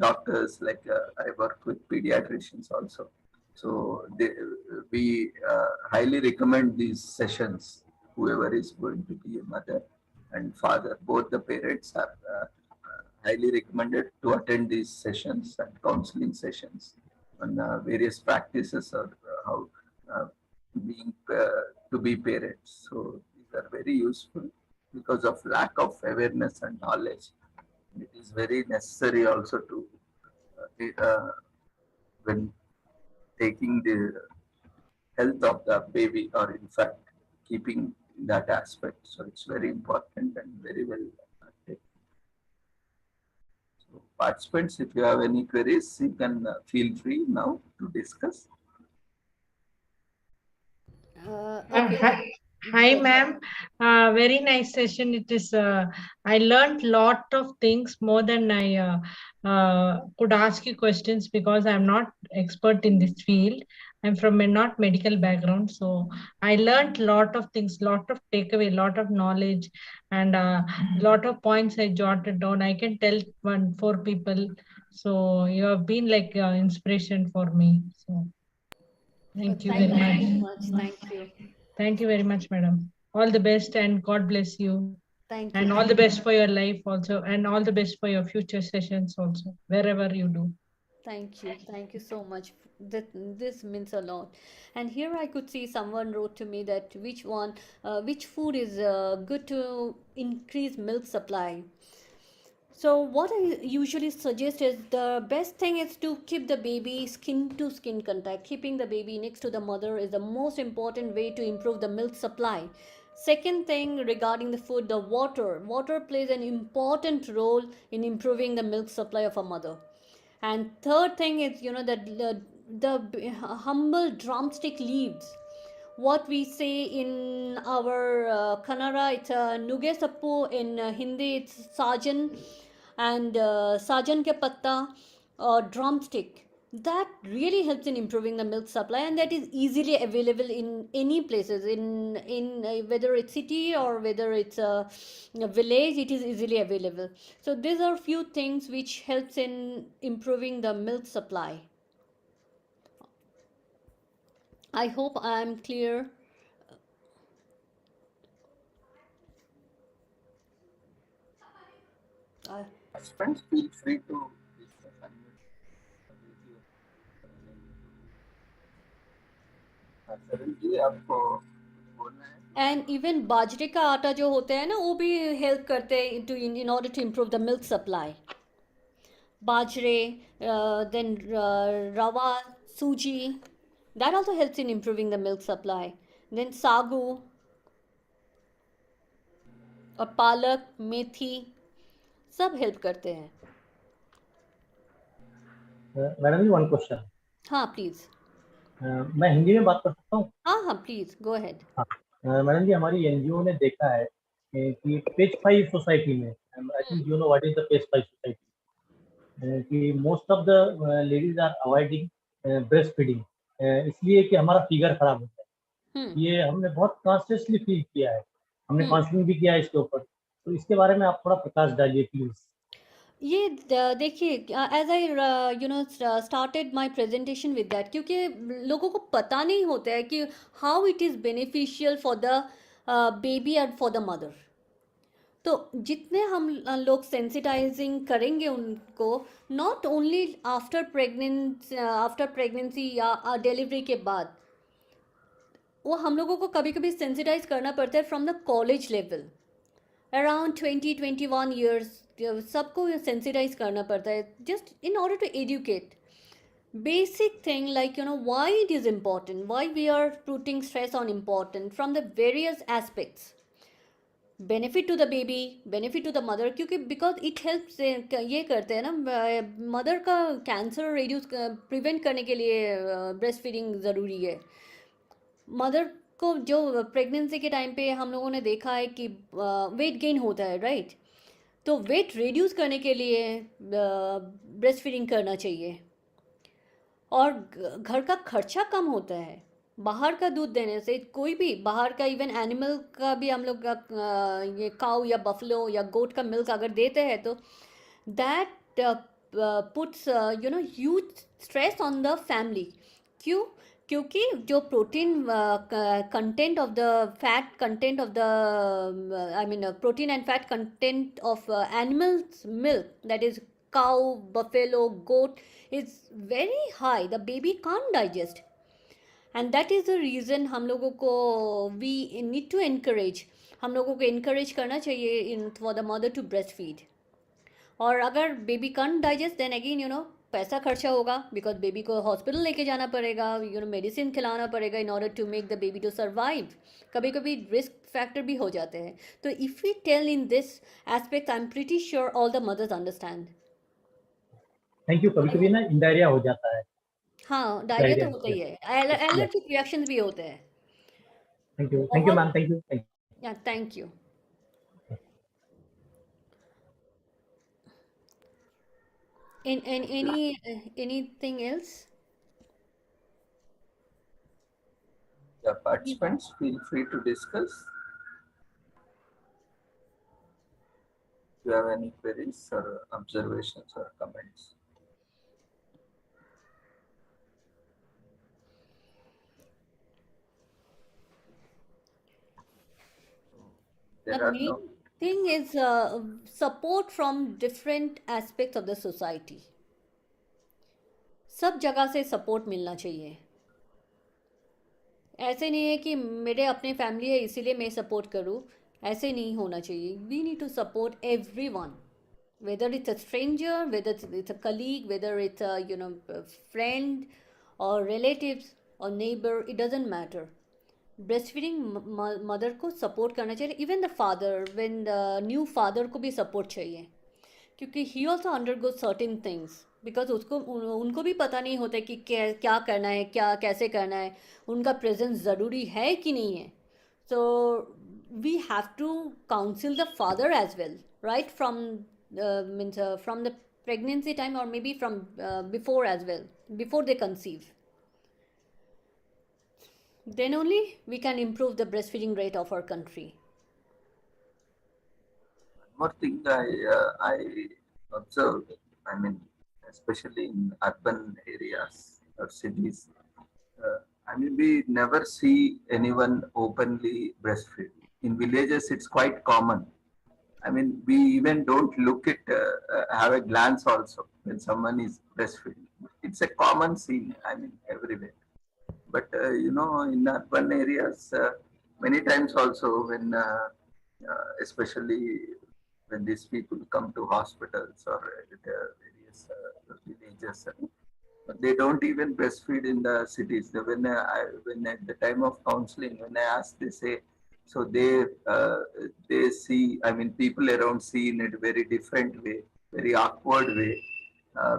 Doctors like I work with pediatricians also, so we highly recommend these sessions. Whoever is going to be a mother and father, both the parents are highly recommended to attend these sessions and counseling sessions on various practices or how uh, being to be parents. So these are very useful because of lack of awareness and knowledge. It is very necessary also to when taking the health of the baby, or in fact keeping that aspect. So it's very important and very well taken. So participants, if you have any queries, you can feel free now to discuss. Okay. Hi, Go ahead. ma'am. Very nice session. It is. I learned lot of things more than I could ask you questions, because I'm not expert in this field. I'm from a not medical background, so I learned lot of things, lot of takeaway, lot of knowledge, and lot of points I jotted down. I can tell four people. So you have been like inspiration for me. So thank you very Thank you so much. much. Thank you. Thank you very much, madam. All the best and God bless you. Thank And you. all the best for your life also. And all the best for your future sessions also, wherever you do. Thank you. Thank you so much. This means a lot. And here I could see someone wrote to me that which food is good to increase milk supply. So what I usually suggest is the best thing is to keep the baby skin to skin contact. Keeping the baby next to the mother is the most important way to improve the milk supply. Second thing regarding the food, the water. Water plays an important role in improving the milk supply of a mother. And third thing is, that the humble drumstick leaves. What we say in our Kannada, it's nuge sappu. In Hindi, it's sajan, and sajan ke patta or drumstick. That really helps in improving the milk supply, and that is easily available in any places. In whether it's city or whether it's a village, it is easily available. So these are few things which helps in improving the milk supply. I hope I am clear. Uh, Participants, feel free to discuss. सरल जी, आपको बोलना है? And even बाजरे का आटा जो होता है ना, वो भी हेल्प करते हैं to in order to improve the milk supply. बाजरे, then rava, suji, that also helps in improving the milk supply. Then sagu और पालक, मेथी सब हेल्प करते हैं. मैडम जी, वन क्वेश्चन. हाँ प्लीज. मैं हिंदी में बात कर सकता हूँ? हाँ प्लीज गो अहेड. मैडम जी, हमारी एनजीओ ने देखा है कि पेज 5 सोसाइटी में, I think you know what is the page 5 society, कि most of the ladies are avoiding breastfeeding, इसलिए कि हमारा फिगर खराब होता है. ये हमने बहुत कॉन्शियसली फील किया है. हमने काउंसलिंग भी किया है इसके ऊपर. तो इसके बारे में आप थोड़ा प्रकाश डालिए प्लीज. ये देखिए, as I started my presentation with that, क्योंकि लोगों को पता नहीं होता है कि how it is beneficial for the baby and for the mother. तो जितने हम लोग सेंसिटाइजिंग करेंगे उनको, नॉट ओनली आफ्टर प्रेगनेंसी या डिलीवरी के बाद, वो हम लोगों को कभी कभी सेंसिटाइज करना पड़ता है from the college level. Around 20-21 years सबको सेंसिटाइज करना पड़ता है, just in order to educate basic thing, like why it is important, why we are putting stress on important from the various aspects. Benefit to the baby, benefit to the mother, क्योंकि because it helps, ये करते हैं ना, mother का cancer reduce prevent करने के लिए breast feeding ज़रूरी है. मदर को जो प्रेगनेंसी के टाइम पे हम लोगों ने देखा है कि वेट गेन होता है, राइट? तो वेट रिड्यूस करने के लिए ब्रेस्ट फीडिंग करना चाहिए. और घर का खर्चा कम होता है. बाहर का दूध देने से, कोई भी बाहर का, इवन एनिमल का भी हम लोग ये काऊ या बफलो या गोट का मिल्क अगर देते हैं, तो that puts huge stress on the family. क्यों? क्योंकि जो protein content of the fat content of the protein and fat content of animals milk, that is cow, buffalo, goat, is very high. The baby can't digest, and that is the reason हम लोगों को we need to encourage, हम लोगों को encourage करना चाहिए for the mother to breastfeed. और अगर baby can't digest, then again पैसा खर्चा होगा, बिकॉज बेबी को हॉस्पिटल लेके जाना पड़ेगा, मेडिसिन खिलाना पड़ेगा in order to make the baby to survive. कभी कभी रिस्क फैक्टर भी हो जाते हैं. तो if we tell in this aspect, I am pretty sure all the mothers understand. Thank you. कभी कभी ना इंडायरिया हो जाता है. हाँ, डायरिया तो होता ही Yes. है, एलर्जिक रिएक्शंस भी होते हैं. Thank you. Thank you, ma'am. Thank you. Thank you. या thank you. In anything else? The participants feel free to discuss. Do you have any queries or observations or comments? There The are main no. thing is support from different aspects of the society. सब जगह से support मिलना चाहिए. ऐसे नहीं है कि मेरे अपने फैमिली है इसीलिए मैं सपोर्ट करूँ, ऐसे नहीं होना चाहिए. We need to support everyone, whether it's a stranger, whether it's a colleague, whether it's a friend or relatives or neighbor, it doesn't matter. Breastfeeding mother को सपोर्ट करना चाहिए. Even the father, when new father को भी support चाहिए, क्योंकि he also undergo certain things, because उनको भी पता नहीं होता कि क्या करना है, क्या कैसे करना है, उनका प्रेजेंस ज़रूरी है कि नहीं है. So we have to counsel the father as well, right from from the pregnancy time, or maybe from before as well, before they conceive. Then only we can improve the breastfeeding rate of our country. One more thing I observed, I mean, especially in urban areas or cities, I mean, we never see anyone openly breastfeed. In villages, it's quite common. I mean, we even don't look at, have a glance also when someone is breastfeeding. It's a common scene, I mean, everywhere. But, in urban areas, many times also when, especially when these people come to hospitals or the various villages, they don't even breastfeed in the cities. When at the time of counseling, when I ask, they say, so they see, I mean, people around see in a very different way, very awkward way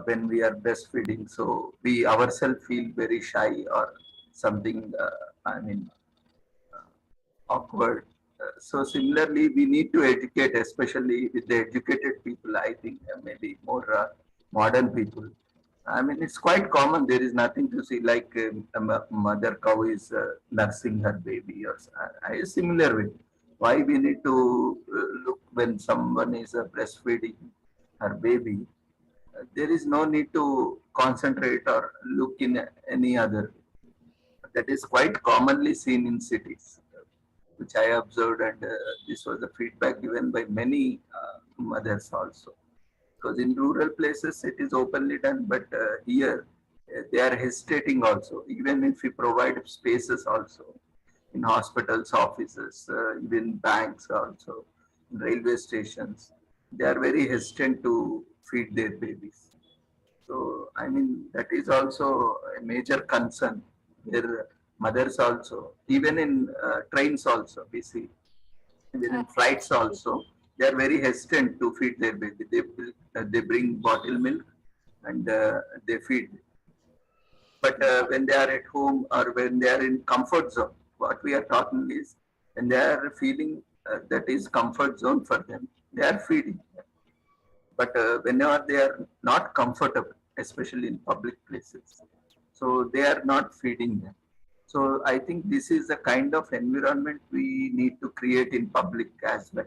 when we are breastfeeding. So we ourselves feel very shy or something, I mean, awkward. So similarly, we need to educate, especially with the educated people, I think, maybe more modern people. I mean, it's quite common. There is nothing to see, like a mother cow is nursing her baby or a similar way. Why we need to look when someone is breastfeeding her baby? There is no need to concentrate or look in any other. That is quite commonly seen in cities, which I observed, and this was the feedback given by many mothers also. Because in rural places it is openly done, but here they are hesitating also. Even if we provide spaces also in hospitals, offices, even banks also, railway stations, they are very hesitant to feed their babies. So I mean that is also a major concern. Where mothers also, even in trains also, we see, even in flights also, they are very hesitant to feed their baby. They bring bottle milk and they feed. But when they are at home or when they are in comfort zone, what we are talking is when they are feeling that is comfort zone for them, they are feeding. But whenever they are not comfortable, especially in public places, so they are not feeding them. So I think this is the kind of environment we need to create in public as well,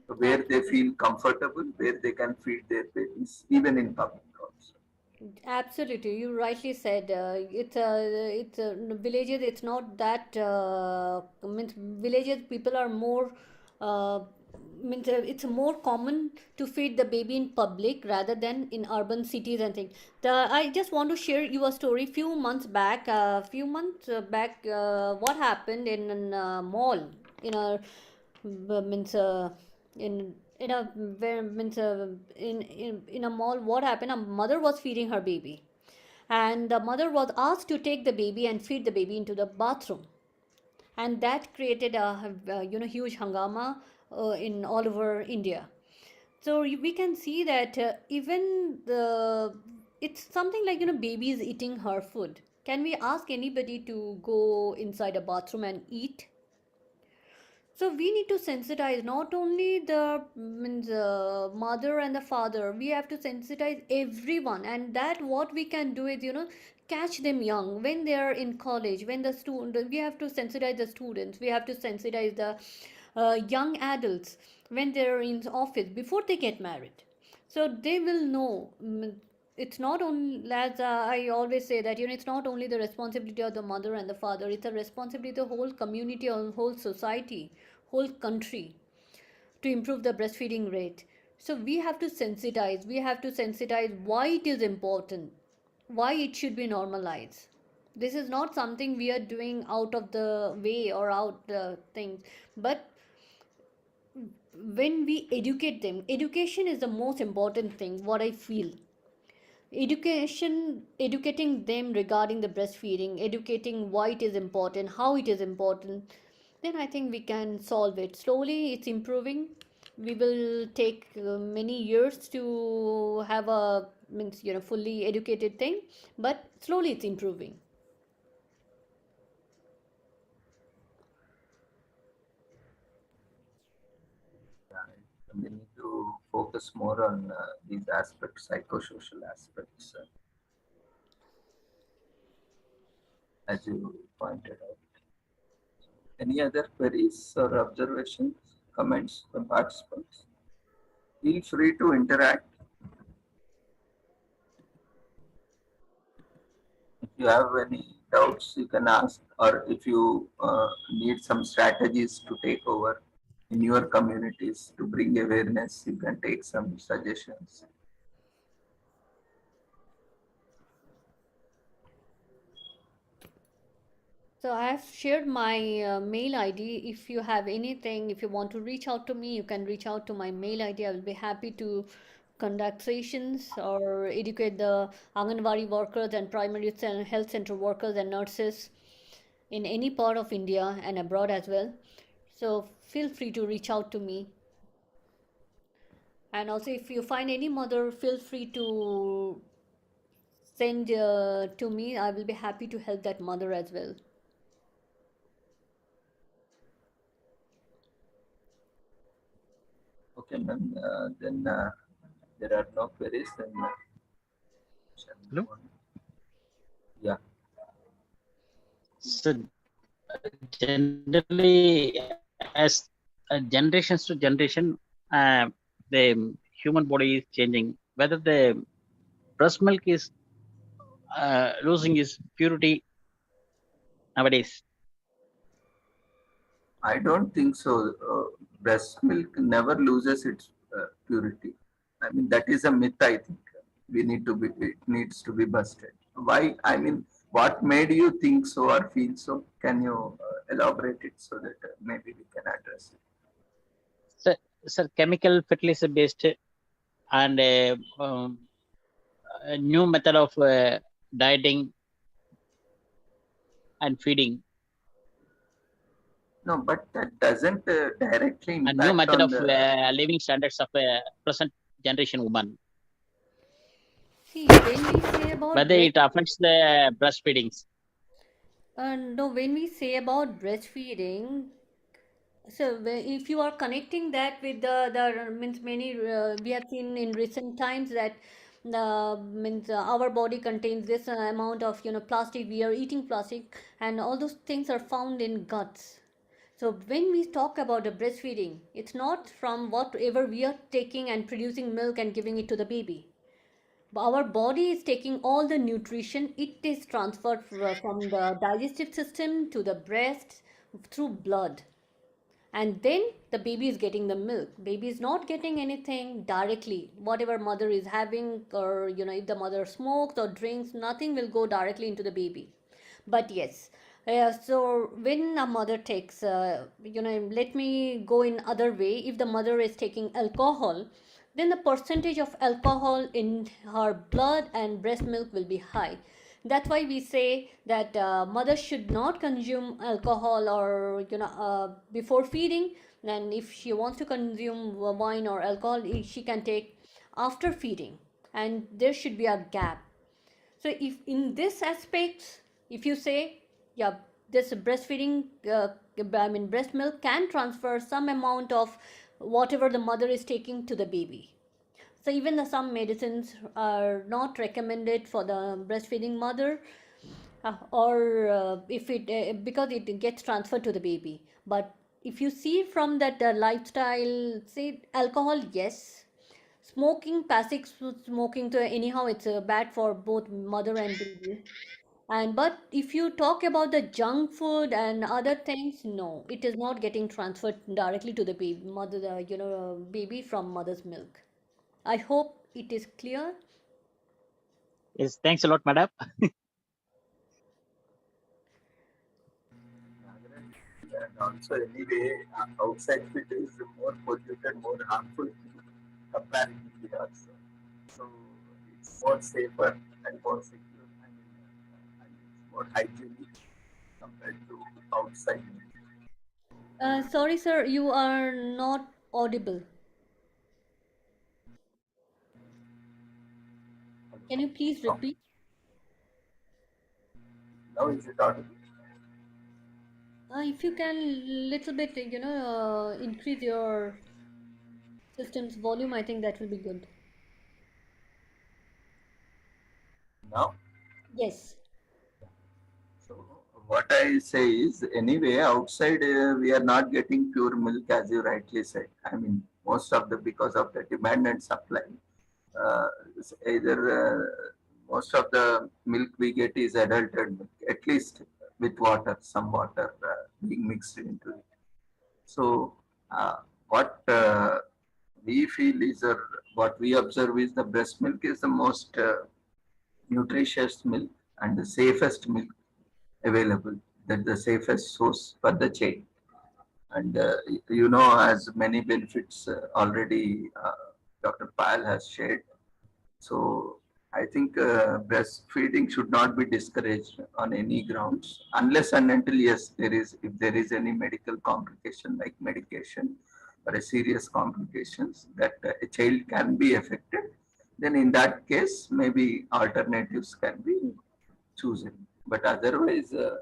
where they feel comfortable, where they can feed their babies, even in public also. Absolutely, you rightly said. It's villages. It's not that means villages people are more means it's more common to feed the baby in public rather than in urban cities and things. I just want to share you a story. Few months back, what happened in a mall in a means in in a where means in a mall, what happened, a mother was feeding her baby, and the mother was asked to take the baby and feed the baby into the bathroom, and that created a huge hangama in all over India. So we can see that even the it's something like baby is eating her food. Can we ask anybody to go inside a bathroom and eat? So we need to sensitize not only the means mother and the father. We have to sensitize everyone, and that what we can do is catch them young when they are in college. When the student, we have to sensitize the students. We have to sensitize the young adults when they are in office before they get married. So they will know. It's not only, as I always say, that it's not only the responsibility of the mother and the father, it's a responsibility of the whole community or whole society, whole country, to improve the breastfeeding rate. So we have to sensitize why it is important, why it should be normalized. This is not something we are doing out of the way or out the things, but when we educate them, education is the most important thing, what I feel. Educating them regarding the breastfeeding, educating why it is important, how it is important, then I think we can solve it. Slowly it's improving. We will take many years to have a means fully educated thing, but slowly it's improving. We need to focus more on these aspects, psychosocial aspects, as you pointed out. Any other queries or observations, comments from participants? Feel free to interact. If you have any doubts, you can ask, or if you need some strategies to take over in your communities to bring awareness, you can take some suggestions. So I have shared my mail ID. If you have anything, if you want to reach out to me, you can reach out to my mail ID. I will be happy to conduct sessions or educate the Anganwadi workers and primary health center workers and nurses in any part of India and abroad as well. So feel free to reach out to me. And also, if you find any mother, feel free to send to me. I will be happy to help that mother as well. Okay, ma'am. Then there are no queries. Then shall we Hello? move on? Yeah. So generally, as generations to generation, the human body is changing. Whether the breast milk is losing its purity nowadays. I don't think so. Breast milk never loses its purity. I mean, that is a myth. I think it needs to be busted. Why? I mean, what made you think so or feel so? Can you elaborate it so that maybe we can address it? So chemical fertilizer based and a new method of dieting and feeding. No, but that doesn't directly A impact new method on of living standards of present generation woman. See, when we say about Whether it affects the breastfeedings. no, when we say about breastfeeding, so if you are connecting that with the means many we have seen in recent times that means our body contains this amount of plastic. We are eating plastic, and all those things are found in guts. So when we talk about the breastfeeding, it's not from whatever we are taking and producing milk and giving it to the baby. Our body is taking all the nutrition. It is transferred from the digestive system to the breast through blood, and then the baby is getting the milk. Baby is not getting anything directly. Whatever mother is having, or if the mother smokes or drinks, nothing will go directly into the baby. But yes, Yeah, so when a mother takes, let me go in other way. If the mother is taking alcohol, then the percentage of alcohol in her blood and breast milk will be high. That's why we say that mother should not consume alcohol or before feeding. And if she wants to consume wine or alcohol, she can take after feeding, and there should be a gap. So if in this aspect, if you say, yeah, this breastfeeding, breast milk can transfer some amount of whatever the mother is taking to the baby. So even some medicines are not recommended for the breastfeeding mother, or if it because it gets transferred to the baby. But if you see from that lifestyle, say alcohol, yes. Smoking, passive smoking, to anyhow, it's bad for both mother and baby. And but if you talk about the junk food and other things, no, it is not getting transferred directly to the baby, mother, baby from mother's milk. I hope it is clear. Yes, thanks a lot, madam. And also, anyway, outside food is more polluted, more harmful comparatively also. So it's more safer and more secure and it's more hygienic compared to outside. Sorry, sir, you are not audible. Can you please Now, repeat? now is it audible? If you can little bit, increase your system's volume, I think that will be good. Now? Yes. So what I say is, anyway, outside we are not getting pure milk, as you rightly said. I mean, most of the because of the demand and supply, uh, either most of the milk we get is adulterated milk, at least with water, some water being mixed into it. So what we feel is, or what we observe is, the breast milk is the most nutritious milk and the safest milk available, that the safest source for the chain. And as many benefits already Dr. Pal has shared. So I think breastfeeding should not be discouraged on any grounds, unless and until, yes, if there is any medical complication like medication or a serious complications that a child can be affected, then in that case maybe alternatives can be chosen. But otherwise, uh,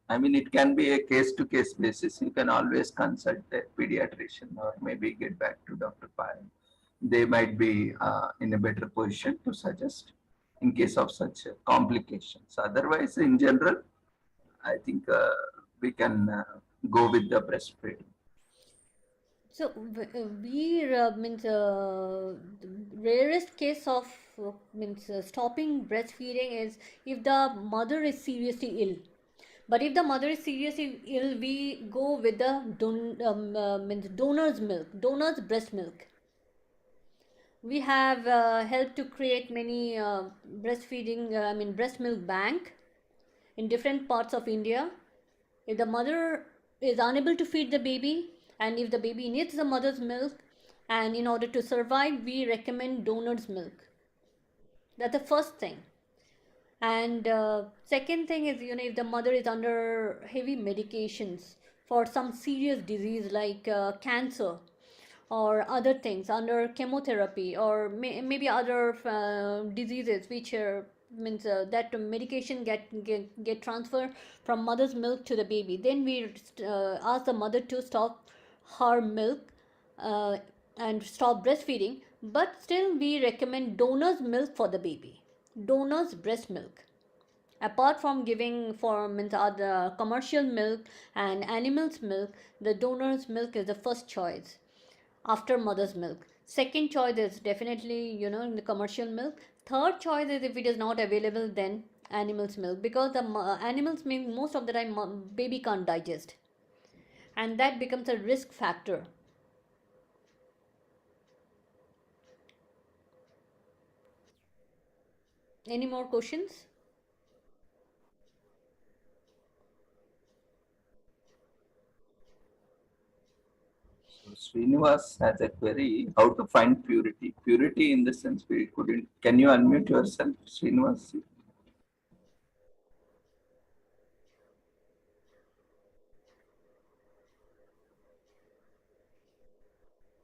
I mean, it can be a case to case basis. You can always consult a pediatrician or maybe get back to Dr. Payal. They might be in a better position to suggest in case of such complications. Otherwise, in general, I think we can go with the breastfeeding. So we means the rarest case of means stopping breastfeeding is if the mother is seriously ill. But if the mother is seriously ill, we go with the means donor's milk, donor's breast milk. We have helped to create many breast milk bank in different parts of India. If the mother is unable to feed the baby, and if the baby needs the mother's milk, and in order to survive, we recommend donor's milk. That's the first thing. And second thing is, if the mother is under heavy medications for some serious disease like cancer or other things, under chemotherapy, or maybe other diseases which are means that medication get transferred from mother's milk to the baby, then we ask the mother to stop her milk uh, and stop breastfeeding. But still we recommend donor's milk for the baby, donor's breast milk. Apart from giving for means other commercial milk and animals milk, the donor's milk is the first choice after mother's milk. Second choice is definitely the commercial milk. Third choice is, if it is not available, then animal's milk, because the animal's milk most of the time baby can't digest, and that becomes a risk factor. Any more questions? Srinivas has a query, how to find purity. Purity in the sense we couldn't, can you unmute yourself, Srinivas?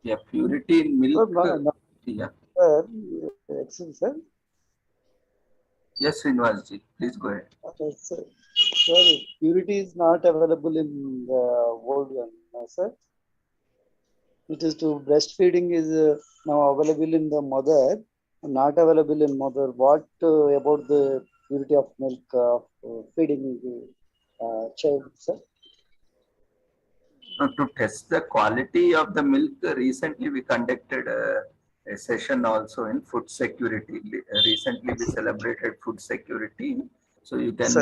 Yeah, purity in milk. Yeah. Excellent, sir. Yes, Srinivas ji, please go ahead. Sir, purity is not available in the world, sir. It is to breastfeeding is now available in the mother, not available in mother. What about the purity of milk feeding the child, sir? To test the quality of the milk, recently we conducted a session also in food security. Recently we celebrated food security. So you can,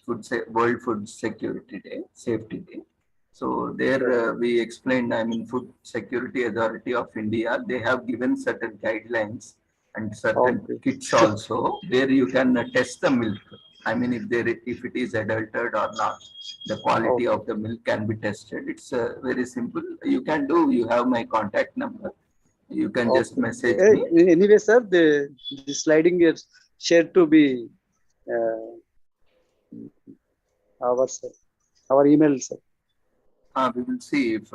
World Food Security Day, Safety Day. So there we explained, I mean, Food Security Authority of India, they have given certain guidelines and certain kits also where you can test the milk. I mean, if it is adulterated or not, the quality of the milk can be tested. It's very simple. You can do. You have my contact number. You can just message me. Anyway, sir, the sliding is shared to be our email, sir. We will see if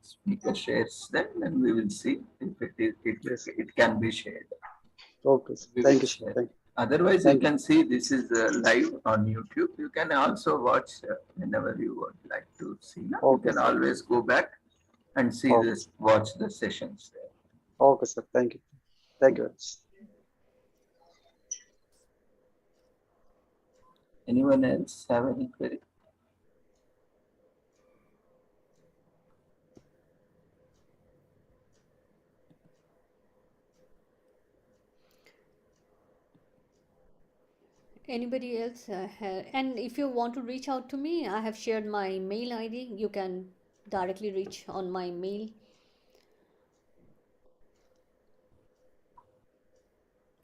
speaker shares that, and we will see if it can be shared. Okay, sir. Thank you, sir. Thank you. Otherwise, you can see this is live on YouTube. You can also watch whenever you would like to see. You can always go back and see this, watch the sessions there. Okay, sir. Thank you. Thank you. Anyone else have any query? Anybody else? And if you want to reach out to me, I have shared my mail ID. You can directly reach on my mail.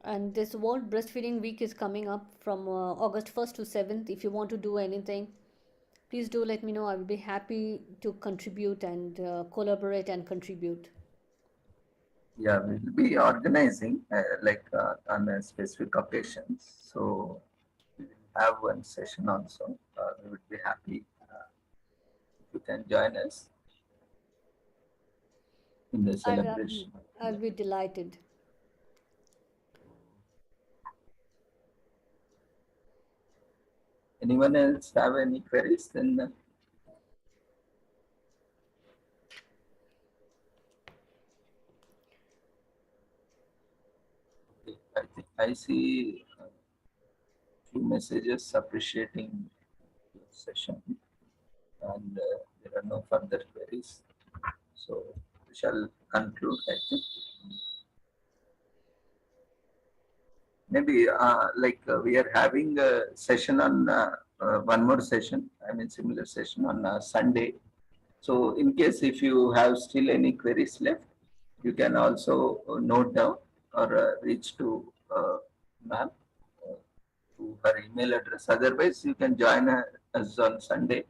And this World Breastfeeding Week is coming up from August 1st to 7th. If you want to do anything, please do let me know. I will be happy to contribute and collaborate and contribute. Yeah, we'll be organizing on specific occasions. So we will have one session also. We would be happy if you can join us in the celebration. I'll be delighted. Anyone else have any queries? Then I see a few messages appreciating the session, and there are no further queries. So we shall conclude, I think. Maybe we are having a session on one more session, I mean similar session on Sunday. So in case if you have still any queries left, you can also note down or reach to ma'am to her email address. Otherwise, you can join us on Sunday.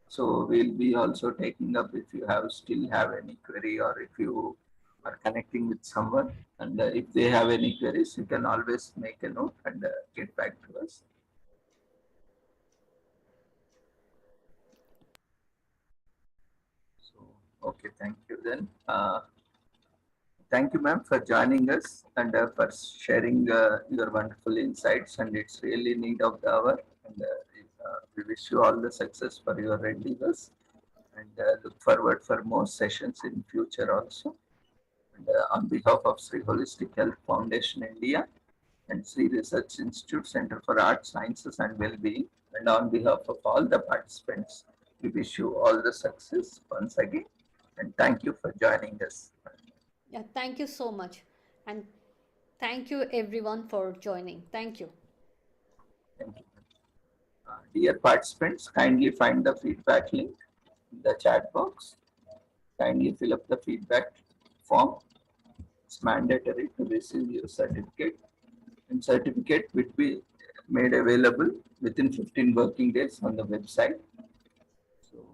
So we'll be also taking up if you still have any query, or if you are connecting with someone and if they have any queries, you can always make a note and get back to us. So, okay, thank you then. Thank you, ma'am, for joining us and for sharing your wonderful insights, and it's really need of the hour. And we wish you all the success for your endeavors, and look forward for more sessions in future also. And on behalf of Sri Holistic Health Foundation India and Sri Research Institute Center for Arts, Sciences and Wellbeing, and on behalf of all the participants, we wish you all the success once again, and thank you for joining us. Yeah, thank you so much, and thank you everyone for joining. Thank you. Thank you. Dear participants, kindly find the feedback link in the chat box. Kindly fill up the feedback form. It's mandatory to receive your certificate, and certificate will be made available within 15 working days on the website. So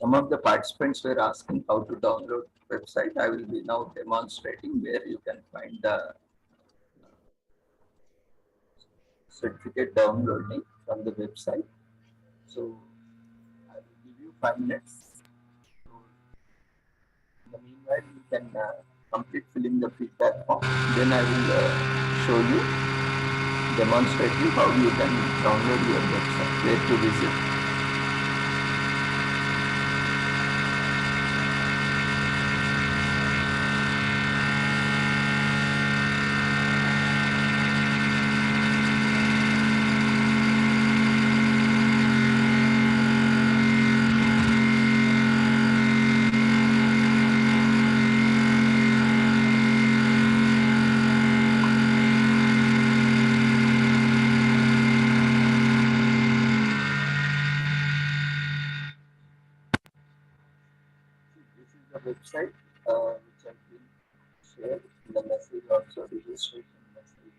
Some of the participants were asking how to download website. I will be now demonstrating where you can find the certificate downloading from the website. So I will give you 5 minutes. So in the meanwhile, you can complete filling the feedback form. Then I will show you, demonstrate you how you can download your website, where to visit. This is the website which has been shared in the message, also registration message,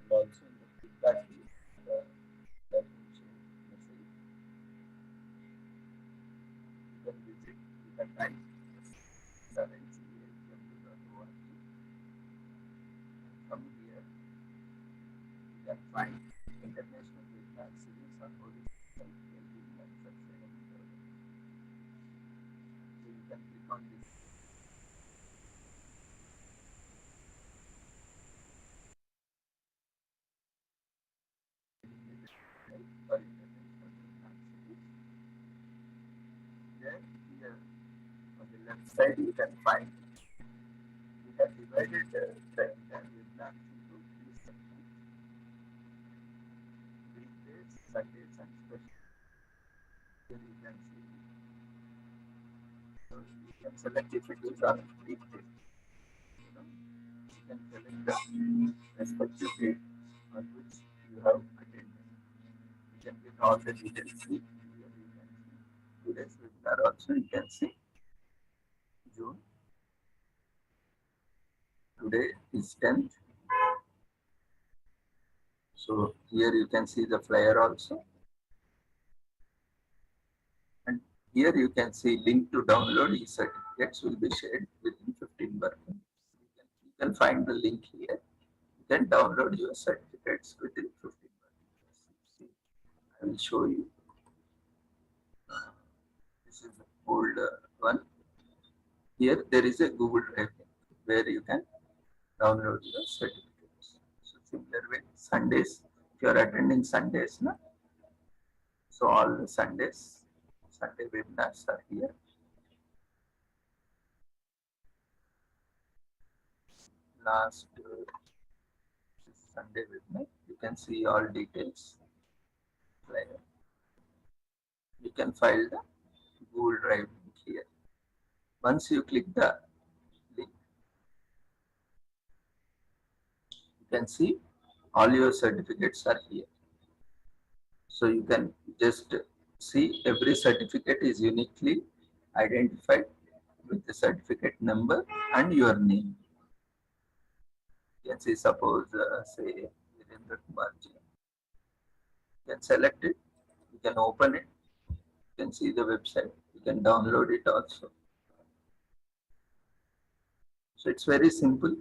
and also in the feedback list, that will share message. You can visit, you can type seventy.org. From here, you can find international webinar series on horizontal well-being and sustainable development. So you can click on this. For international webinar series. Then here on the left side you can find we have divided the entire webinar into 3 sections: weekdays, Sundays, and special. Here you can see. So you can select if it is on weekdays. You can select the respective date on which you have attended. You can get all the details. Here you can see today's webinar also. You can see June. Today is 10th. So here you can see the flyer also. And here you can see link to download e-certificates will be shared within 15 working days. You can find the link here. You can download your certificates within 15 working days. See, I will show you. This is the old one. Here there is a Google Drive link where you can download your certificates. So similar way, Sundays, if you are attending Sundays, no? So all the Sundays, Sunday webinars are here. Last Sunday webinar, you can see all details. You can file the Google Drive link here. Once you click the link, you can see all your certificates are here. So you can just see every certificate is uniquely identified with the certificate number and your name. You can see, suppose, say, Virendra Kumar Ji. You can select it, you can open it, you can see the website, you can download it also. So it's very simple.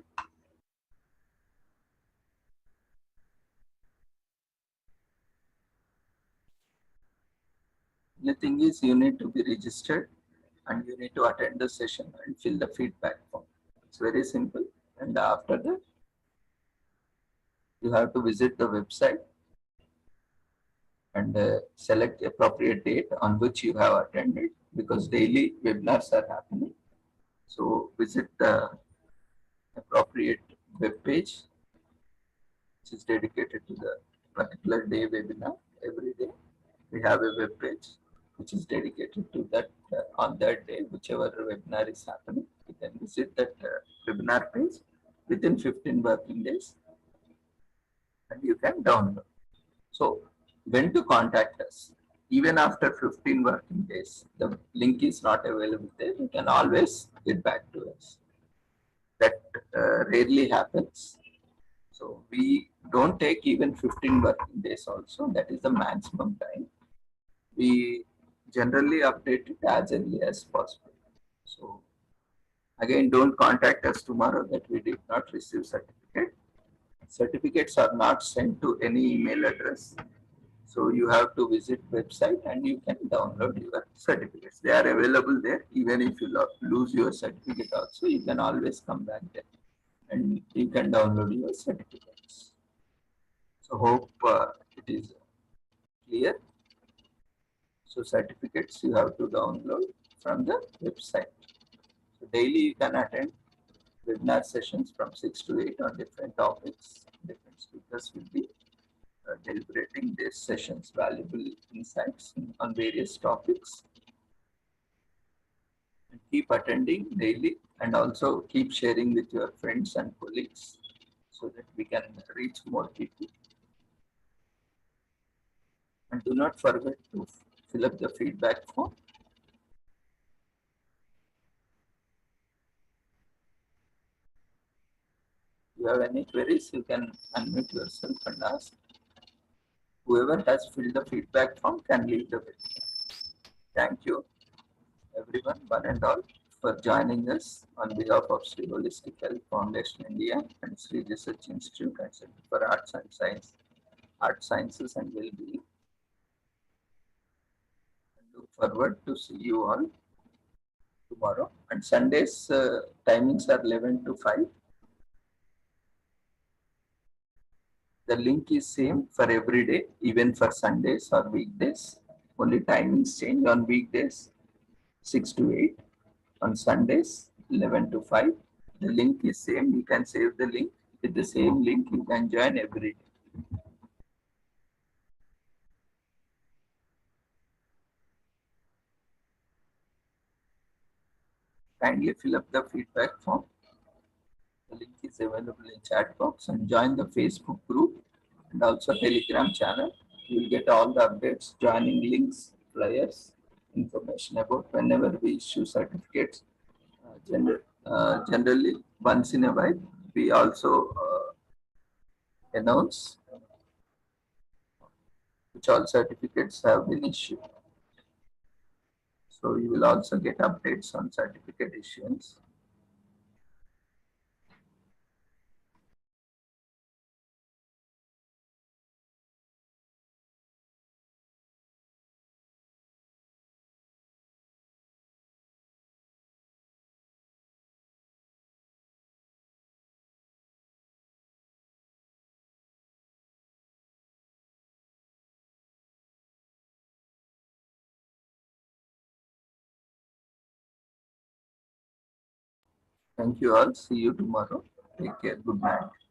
The thing is, you need to be registered and you need to attend the session and fill the feedback form. It's very simple. And after that, you have to visit the website and select the appropriate date on which you have attended, because daily webinars are happening. So visit the appropriate web page which is dedicated to the particular day webinar. Every day we have a web page which is dedicated to that on that day, whichever webinar is happening. You can visit that webinar page within 15 working days and you can download. So when to contact us? Even after 15 working days, the link is not available there. You can always get back to us. That rarely happens. So we don't take even 15 working days also. That is the maximum time. We generally update it as early as possible. So again, don't contact us tomorrow that we did not receive certificate. Certificates are not sent to any email address. So you have to visit website and you can download your certificates. They are available there. Even if you lose your certificate also, you can always come back there and you can download your certificates. So hope it is clear. So certificates you have to download from the website. So daily you can attend webinar sessions from 6 to 8 on different topics. Different speakers will be deliberating these sessions, valuable insights on various topics. And keep attending daily and also keep sharing with your friends and colleagues so that we can reach more people. And do not forget to fill up the feedback form. If you have any queries, you can unmute yourself and ask. Whoever has filled the feedback form can leave the webinar. Thank you, everyone, one and all, for joining us on behalf of Sri Holistic Health Foundation India and Sri Research Institute and Center for Arts and Science, Art Sciences and Wellbeing. Look forward to see you all tomorrow. And Sundays timings are 11 to 5. The link is same for every day, even for Sundays or weekdays. Only timings change on weekdays 6 to 8. On Sundays 11 to 5. The link is same. You can save the link. With the same link, you can join every day. Kindly fill up the feedback form. The link is available in chat box and join the Facebook group and also Telegram channel. You will get all the updates, joining links, flyers, information about whenever we issue certificates. Generally, once in a while, we also announce which all certificates have been issued. So you will also get updates on certificate issuance. Thank you all. See you tomorrow. Take care. Good night.